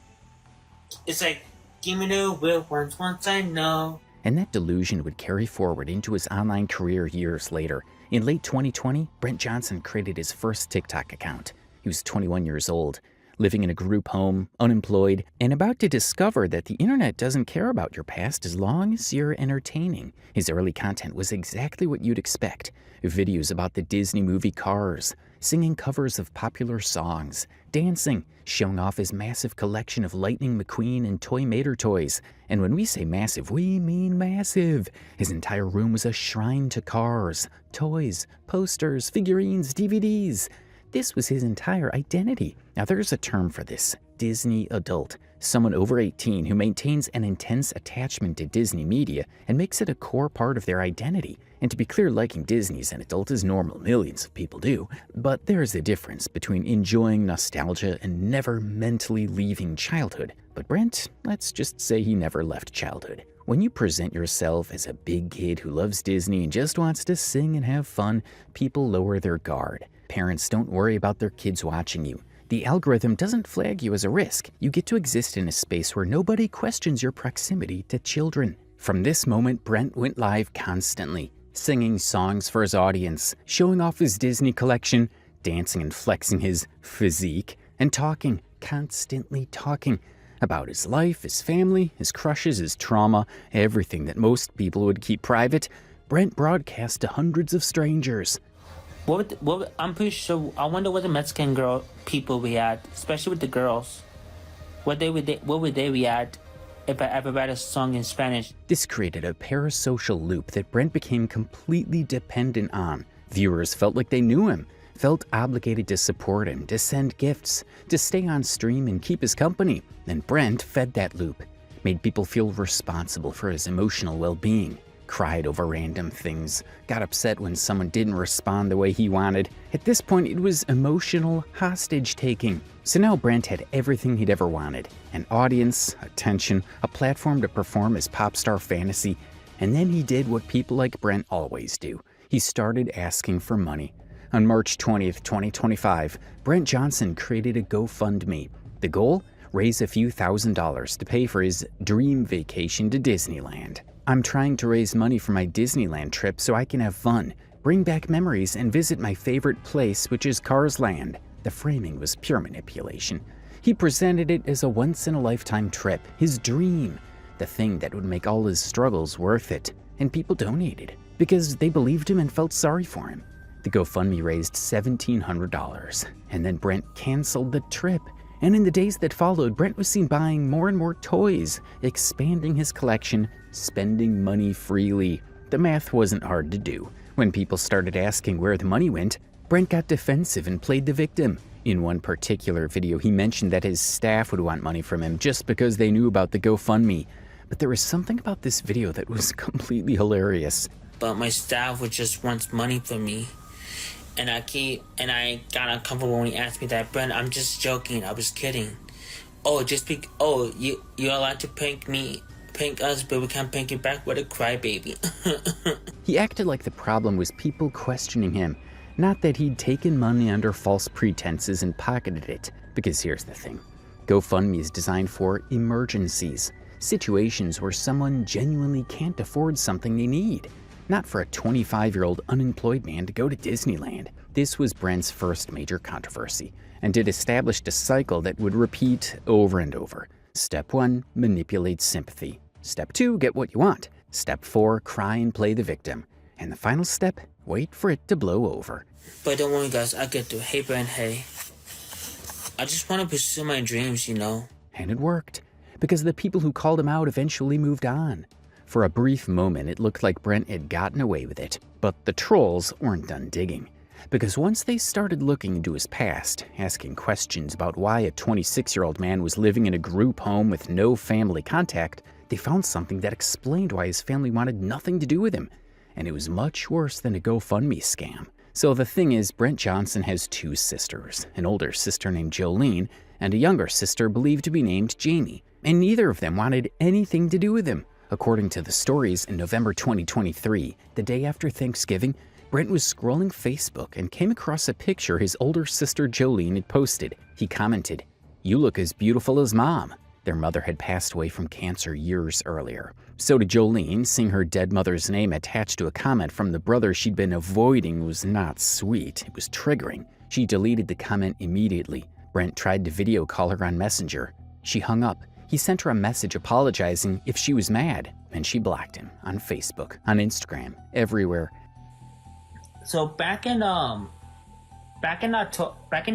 It's like, give me the will once I know. And that delusion would carry forward into his online career years later. In late 2020, Brent Johnson created his first TikTok account. He was 21 years old, living in a group home, unemployed, and about to discover that the internet doesn't care about your past as long as you're entertaining. His early content was exactly what you'd expect. Videos about the Disney movie Cars, singing covers of popular songs, dancing, showing off his massive collection of Lightning McQueen and Toy Mater toys. And when we say massive, we mean massive. His entire room was a shrine to cars, toys, posters, figurines, DVDs. This was his entire identity. Now there's a term for this, Disney adult. Someone over 18 who maintains an intense attachment to Disney media and makes it a core part of their identity. And to be clear, liking Disney as an adult is normal, millions of people do. But there's a difference between enjoying nostalgia and never mentally leaving childhood. But Brent, let's just say he never left childhood. When you present yourself as a big kid who loves Disney and just wants to sing and have fun, people lower their guard. Parents don't worry about their kids watching you. The algorithm doesn't flag you as a risk. You get to exist in a space where nobody questions your proximity to children. From this moment, Brent went live constantly, singing songs for his audience, showing off his Disney collection, dancing and flexing his physique, and talking, constantly talking, about his life, his family, his crushes, his trauma, everything that most people would keep private. Brent broadcast to hundreds of strangers. I'm pretty sure, I wonder what the Mexican people react, especially with the girls. What would they react if I ever write a song in Spanish? This created a parasocial loop that Brent became completely dependent on. Viewers felt like they knew him, felt obligated to support him, to send gifts, to stay on stream and keep his company. And Brent fed that loop, made people feel responsible for his emotional well-being, cried over random things, got upset when someone didn't respond the way he wanted. At this point, it was emotional hostage-taking. So now Brent had everything he'd ever wanted: an audience, attention, a platform to perform his pop star fantasy. And then he did what people like Brent always do. He started asking for money. On March 20th, 2025, Brent Johnson created a GoFundMe. The goal? Raise a few $1,000s to pay for his dream vacation to Disneyland. I'm trying to raise money for my Disneyland trip so I can have fun, bring back memories, and visit my favorite place, which is Cars Land. The framing was pure manipulation. He presented it as a once-in-a-lifetime trip, his dream. the thing that would make all his struggles worth it. And people donated because they believed him and felt sorry for him. The GoFundMe raised $1,700, and then Brent canceled the trip. And in the days that followed, Brent was seen buying more and more toys, expanding his collection, spending money freely. The math wasn't hard to do. When people started asking where the money went, Brent got defensive and played the victim. In one particular video, he mentioned that his staff would want money from him just because they knew about the GoFundMe. But there was something about this video that was completely hilarious. But my staff would just want money from me. And I got uncomfortable when he asked me that. Brent, I'm just joking. I was kidding. You're allowed to prank us, but we can't prank you back with a crybaby. He acted like the problem was people questioning him, not that he'd taken money under false pretenses and pocketed it. Because here's the thing. GoFundMe is designed for emergencies, situations where someone genuinely can't afford something they need. Not for a 25-year-old unemployed man to go to Disneyland. This was Brent's first major controversy, and it established a cycle that would repeat over and over. Step 1, manipulate sympathy. Step 2, get what you want. Step 4, cry and play the victim. And the final step, wait for it to blow over. But don't worry guys, I get through. Hey Brent, hey. I just want to pursue my dreams, you know. And it worked, because the people who called him out eventually moved on. For a brief moment, it looked like Brent had gotten away with it, but the trolls weren't done digging. Because once they started looking into his past, asking questions about why a 26-year-old man was living in a group home with no family contact, they found something that explained why his family wanted nothing to do with him. And it was much worse than a GoFundMe scam. So the thing is, Brent Johnson has 2 sisters, an older sister named Jolene, and a younger sister believed to be named Jamie. And neither of them wanted anything to do with him. According to the stories, in November 2023, the day after Thanksgiving, Brent was scrolling Facebook and came across a picture his older sister Jolene had posted. He commented, "You look as beautiful as Mom." Their mother had passed away from cancer years earlier. So to Jolene, seeing her dead mother's name attached to a comment from the brother she'd been avoiding was not sweet. It was triggering. She deleted the comment immediately. Brent tried to video call her on Messenger. She hung up. He sent her a message apologizing if she was mad, and she blocked him on Facebook, on Instagram, everywhere. So back in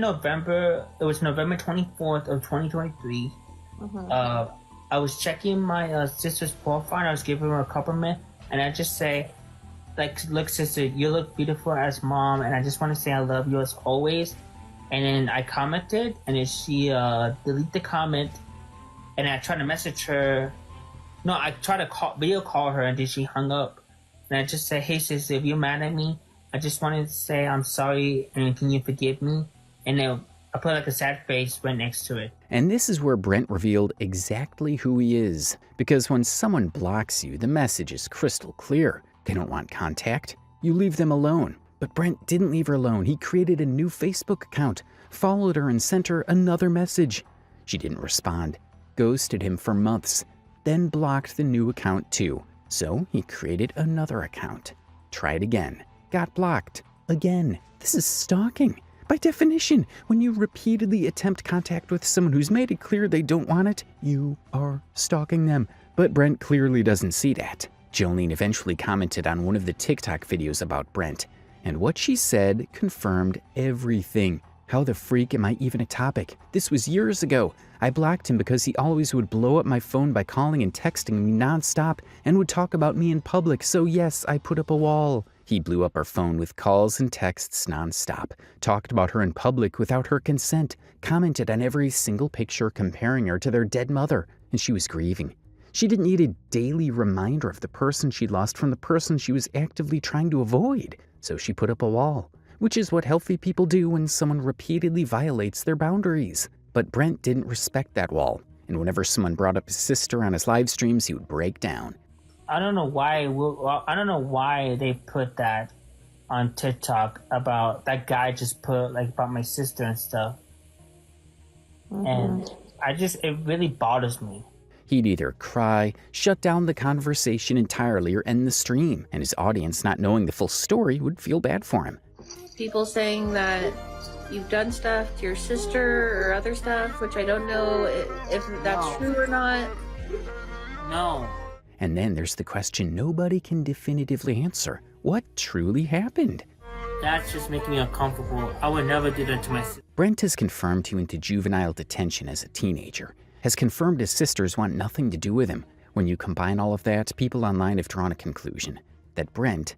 November, it was November 24th of 2023. I was checking my sister's profile, and I was giving her a compliment, and I just say, like, "Look, sister, you look beautiful as Mom, and I just want to say I love you as always." And then I commented, and then she deleted the comment. And I tried to message her. No, I tried to video call her, and then she hung up. And I just said, "Hey, sis, if you're mad at me, I just wanted to say I'm sorry, and can you forgive me?" And then I put like a sad face right next to it. And this is where Brent revealed exactly who he is. Because when someone blocks you, the message is crystal clear. They don't want contact. You leave them alone. But Brent didn't leave her alone. He created a new Facebook account, followed her, and sent her another message. She didn't respond. Ghosted him for months, then blocked the new account too. So he created another account. Tried again. Got blocked. Again. This is stalking. By definition, when you repeatedly attempt contact with someone who's made it clear they don't want it, you are stalking them. But Brent clearly doesn't see that. Jolene eventually commented on one of the TikTok videos about Brent, and what she said confirmed everything. How the freak am I even a topic? This was years ago. I blocked him because he always would blow up my phone by calling and texting me nonstop and would talk about me in public, so yes, I put up a wall. He blew up her phone with calls and texts nonstop, talked about her in public without her consent, commented on every single picture comparing her to their dead mother, and she was grieving. She didn't need a daily reminder of the person she'd lost from the person she was actively trying to avoid, so she put up a wall. Which is what healthy people do when someone repeatedly violates their boundaries. But Brent didn't respect that wall, and whenever someone brought up his sister on his live streams, he would break down. I don't know why they put that on TikTok about that guy just put like about my sister and stuff. And it really bothers me. He'd either cry, shut down the conversation entirely, or end the stream, and his audience, not knowing the full story, would feel bad for him. People saying that you've done stuff to your sister or other stuff, which I don't know if that's true or not. No. And then there's the question nobody can definitively answer. What truly happened? That's just making me uncomfortable. I would never do that to my sister. Brent has confirmed he went to juvenile detention as a teenager, has confirmed his sisters want nothing to do with him. When you combine all of that, people online have drawn a conclusion that Brent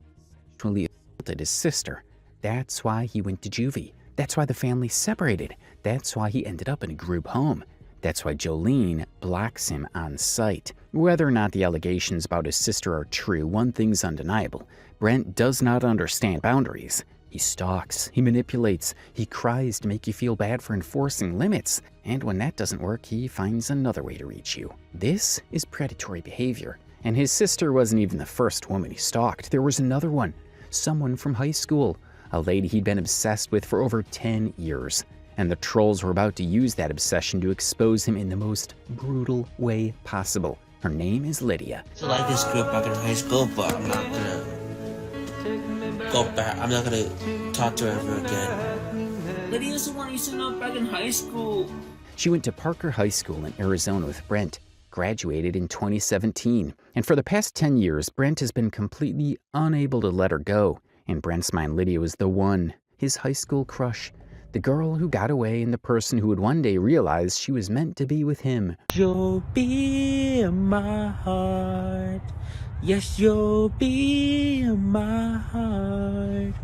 actually assaulted his sister. That's why he went to juvie. That's why the family separated. That's why he ended up in a group home. That's why Jolene blocks him on sight. Whether or not the allegations about his sister are true, one thing's undeniable. Brent does not understand boundaries. He stalks, he manipulates, he cries to make you feel bad for enforcing limits. And when that doesn't work, he finds another way to reach you. This is predatory behavior. And his sister wasn't even the first woman he stalked. There was another one, someone from high school, a lady he'd been obsessed with for over 10 years. And the trolls were about to use that obsession to expose him in the most brutal way possible. Her name is Lydia. I like this girl back in high school, but I'm not gonna go back. I'm not gonna talk to her ever again. Lydia's the one you used to know back in high school. She went to Parker High School in Arizona with Brent, graduated in 2017. And for the past 10 years, Brent has been completely unable to let her go. In Brent's mind, Lydia was the one, his high school crush. The girl who got away and the person who would one day realize she was meant to be with him. You'll be in my heart. Yes, you'll be in my heart.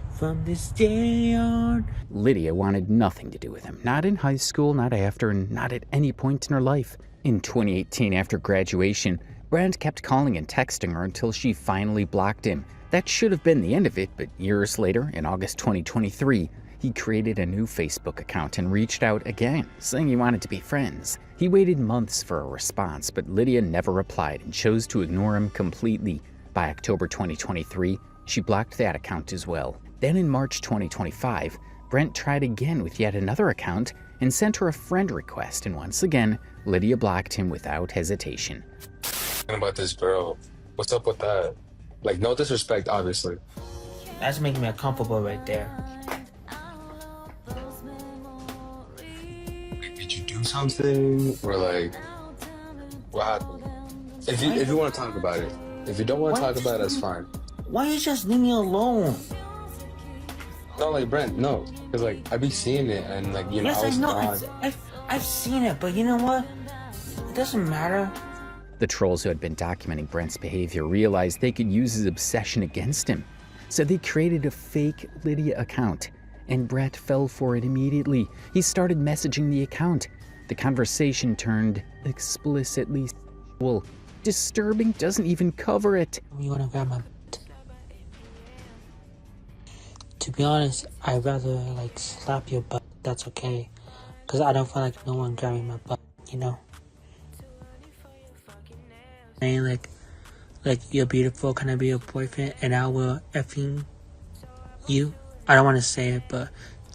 From this day on. Lydia wanted nothing to do with him. Not in high school, not after, and not at any point in her life. In 2018, after graduation, Brent kept calling and texting her until she finally blocked him. That should have been the end of it, but years later, in August 2023, he created a new Facebook account and reached out again, saying he wanted to be friends. He waited months for a response, but Lydia never replied and chose to ignore him completely. By October 2023, she blocked that account as well. Then in March 2025, Brent tried again with yet another account and sent her a friend request, and once again, Lydia blocked him without hesitation. About this girl, what's up with that? Like, no disrespect, obviously. That's making me uncomfortable right there. Did you do something? Or like, what happened? If you want to talk about it. If you don't want to talk about it, that's fine. Why you just leave me alone? No, like, Brent, no. Because, like, I be seeing it and, like, you know, yes, I was know. gone. I've seen it, but you know what? It doesn't matter. The trolls who had been documenting Brent's behavior realized they could use his obsession against him. So they created a fake Lydia account, and Brent fell for it immediately. He started messaging the account. The conversation turned explicitly sexual. Disturbing doesn't even cover it. You wanna grab my butt? To be honest, I'd rather like slap your butt. That's okay, cause I don't feel like no one grabbing my butt. You know. Saying like you're beautiful, can I be your boyfriend? And I will effing you. I don't want to say it, but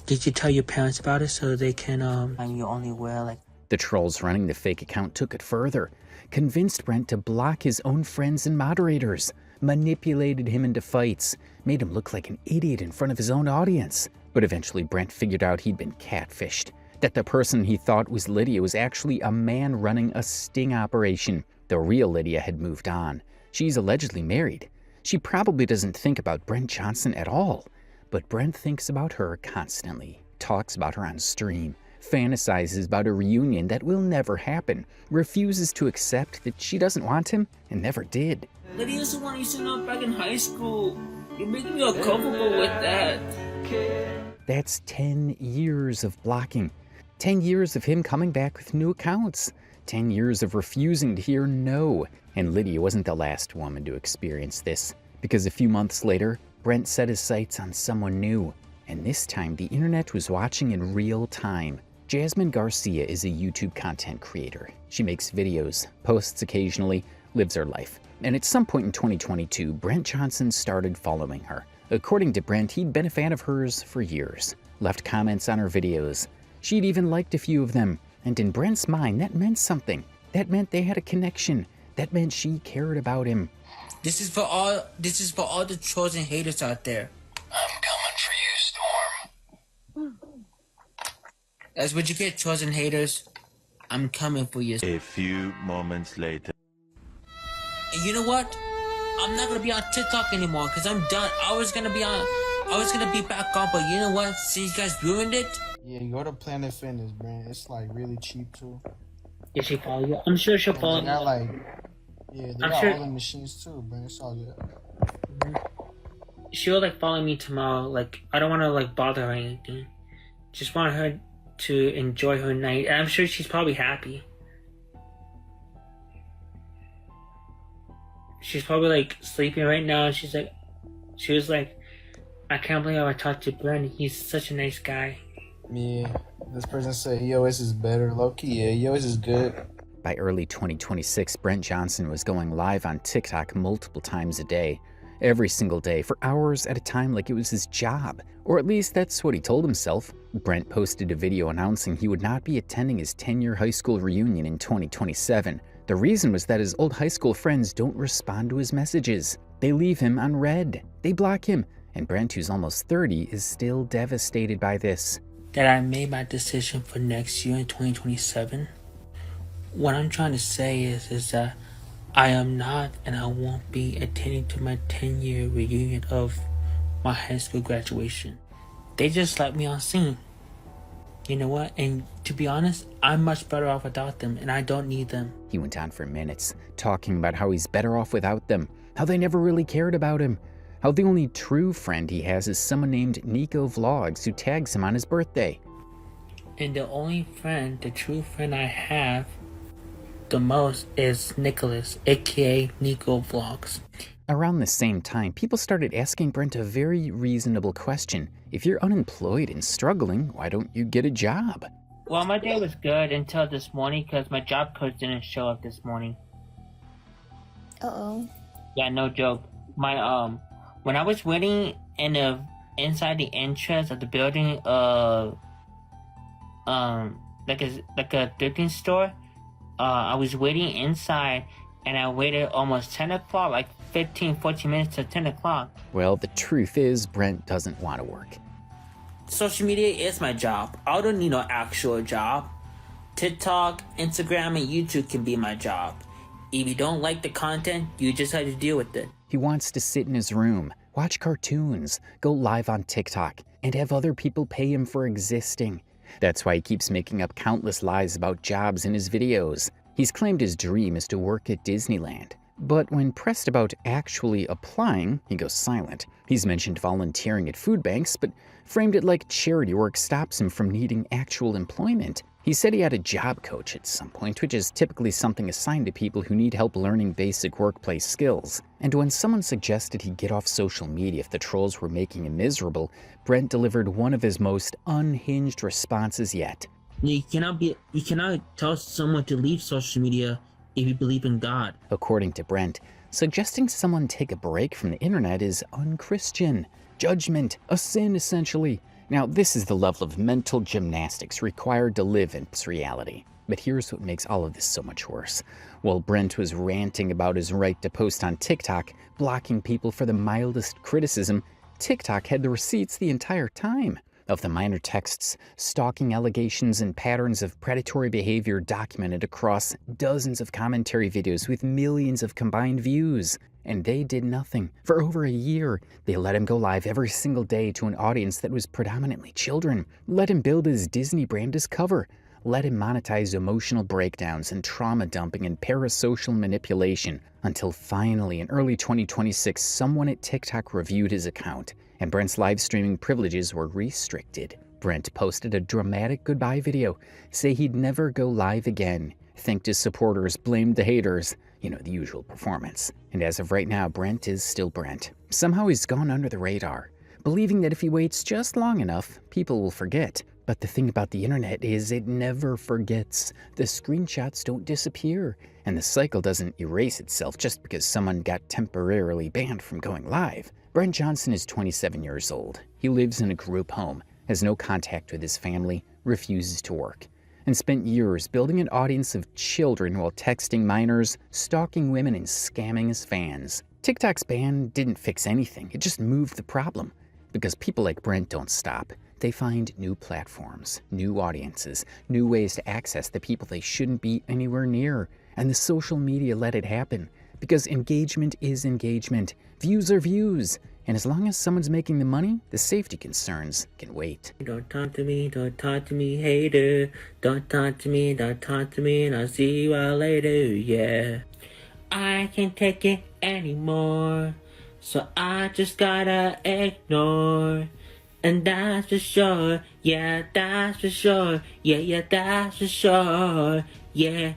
did you tell your parents about it so they can and you only wear like. The trolls running the fake account took it further, convinced Brent to block his own friends and moderators, manipulated him into fights, made him look like an idiot in front of his own audience. But eventually Brent figured out he'd been catfished, that the person he thought was Lydia was actually a man running a sting operation. The real Lydia had moved on. She's allegedly married. She probably doesn't think about Brent Johnson at all, but Brent thinks about her constantly, talks about her on stream, fantasizes about a reunion that will never happen, refuses to accept that she doesn't want him and never did. Lydia's the one you used to know back in high school. You're making me uncomfortable with that. That's 10 years of blocking. 10 years of him coming back with new accounts. 10 years of refusing to hear no. And Lydia wasn't the last woman to experience this, because a few months later, Brent set his sights on someone new. And this time, the internet was watching in real time. Jasmine Garcia is a YouTube content creator. She makes videos, posts occasionally, lives her life. And at some point in 2022, Brent Johnson started following her. According to Brent, he'd been a fan of hers for years, left comments on her videos. She'd even liked a few of them. And in Brent's mind, that meant something. That meant they had a connection. That meant she cared about him. This is for all the trolls and haters out there. I'm coming for you, Storm. That's what you get, trolls and haters. I'm coming for you. A few moments later. And you know what? I'm not gonna be on TikTok anymore because I'm done. I was gonna be back on, but you know what? Since you guys ruined it. Yeah, go to Planet Fitness, man. It's like really cheap too. Did she follow you? I'm sure she'll follow They got you. like, they I'm got sure- all the machines too, man. It's all good. She'll like follow me tomorrow. Like, I don't want to like bother her or anything. Just want her to enjoy her night. And I'm sure she's probably happy. She's probably like sleeping right now. She was like, I can't believe I talked to Brent. He's such a nice guy. Yeah, this person said EOS is better. Low key, yeah, EOS is good. By early 2026, Brent Johnson was going live on TikTok multiple times a day, every single day, for hours at a time like it was his job. Or at least that's what he told himself. Brent posted a video announcing he would not be attending his 10-year high school reunion in 2027. The reason was that his old high school friends don't respond to his messages. They leave him on red. They block him. And Brent, who's almost 30, is still devastated by this. That I made my decision for next year in 2027. What I'm trying to say is that I am not and I won't be attending to my 10-year reunion of my high school graduation. They just let me on scene. You know what? And to be honest, I'm much better off without them, and I don't need them. He went on for minutes, talking about how he's better off without them, how they never really cared about him, how the only true friend he has is someone named Nico Vlogs who tags him on his birthday. And the only friend, the true friend I have the most is Nicholas, aka Nico Vlogs. Around the same time, people started asking Brent a very reasonable question. If you're unemployed and struggling, why don't you get a job? Well, my day was good until this morning because my job coach didn't show up this morning. Uh-oh. Yeah, no joke. When I was waiting inside the entrance of the building, like a thrift store, I was waiting inside, and I waited almost 10 o'clock, like 14 minutes to 10 o'clock. Well, the truth is, Brent doesn't want to work. Social media is my job. I don't need no actual job. TikTok, Instagram, and YouTube can be my job. If you don't like the content, you just have to deal with it. He wants to sit in his room, watch cartoons, go live on TikTok, and have other people pay him for existing. That's why he keeps making up countless lies about jobs in his videos. He's claimed his dream is to work at Disneyland. But when pressed about actually applying, he goes silent. He's mentioned volunteering at food banks, but framed it like charity work stops him from needing actual employment. He said he had a job coach at some point, which is typically something assigned to people who need help learning basic workplace skills. And when someone suggested he get off social media if the trolls were making him miserable, Brent delivered one of his most unhinged responses yet. You cannot tell someone to leave social media if you believe in God. According to Brent, suggesting someone take a break from the internet is unchristian, judgment, a sin essentially. Now, this is the level of mental gymnastics required to live in this reality. But here's what makes all of this so much worse. While Brent was ranting about his right to post on TikTok, blocking people for the mildest criticism, TikTok had the receipts the entire time of the minor texts, stalking allegations, and patterns of predatory behavior documented across dozens of commentary videos with millions of combined views. And they did nothing. For over a year, they let him go live every single day to an audience that was predominantly children, let him build his Disney brand as cover, let him monetize emotional breakdowns and trauma dumping and parasocial manipulation, until finally in early 2026, someone at TikTok reviewed his account, and Brent's live streaming privileges were restricted. Brent posted a dramatic goodbye video, say he'd never go live again, thanked his supporters, blamed the haters, the usual performance. And as of right now, Brent is still Brent. Somehow he's gone under the radar, believing that if he waits just long enough, people will forget. But the thing about the internet is it never forgets. The screenshots don't disappear, and the cycle doesn't erase itself just because someone got temporarily banned from going live. Brent Johnson is 27 years old. He lives in a group home, has no contact with his family, refuses to work, and spent years building an audience of children while texting minors, stalking women, and scamming his fans. TikTok's ban didn't fix anything. It just moved the problem. Because people like Brent don't stop. They find new platforms, new audiences, new ways to access the people they shouldn't be anywhere near. And the social media let it happen. Because engagement is engagement. Views are views. And as long as someone's making the money, the safety concerns can wait. Don't talk to me, hater. Don't talk to me, and I'll see you all later, yeah. I can't take it anymore, so I just gotta ignore. And that's for sure, yeah, that's for sure, yeah, that's for sure, yeah.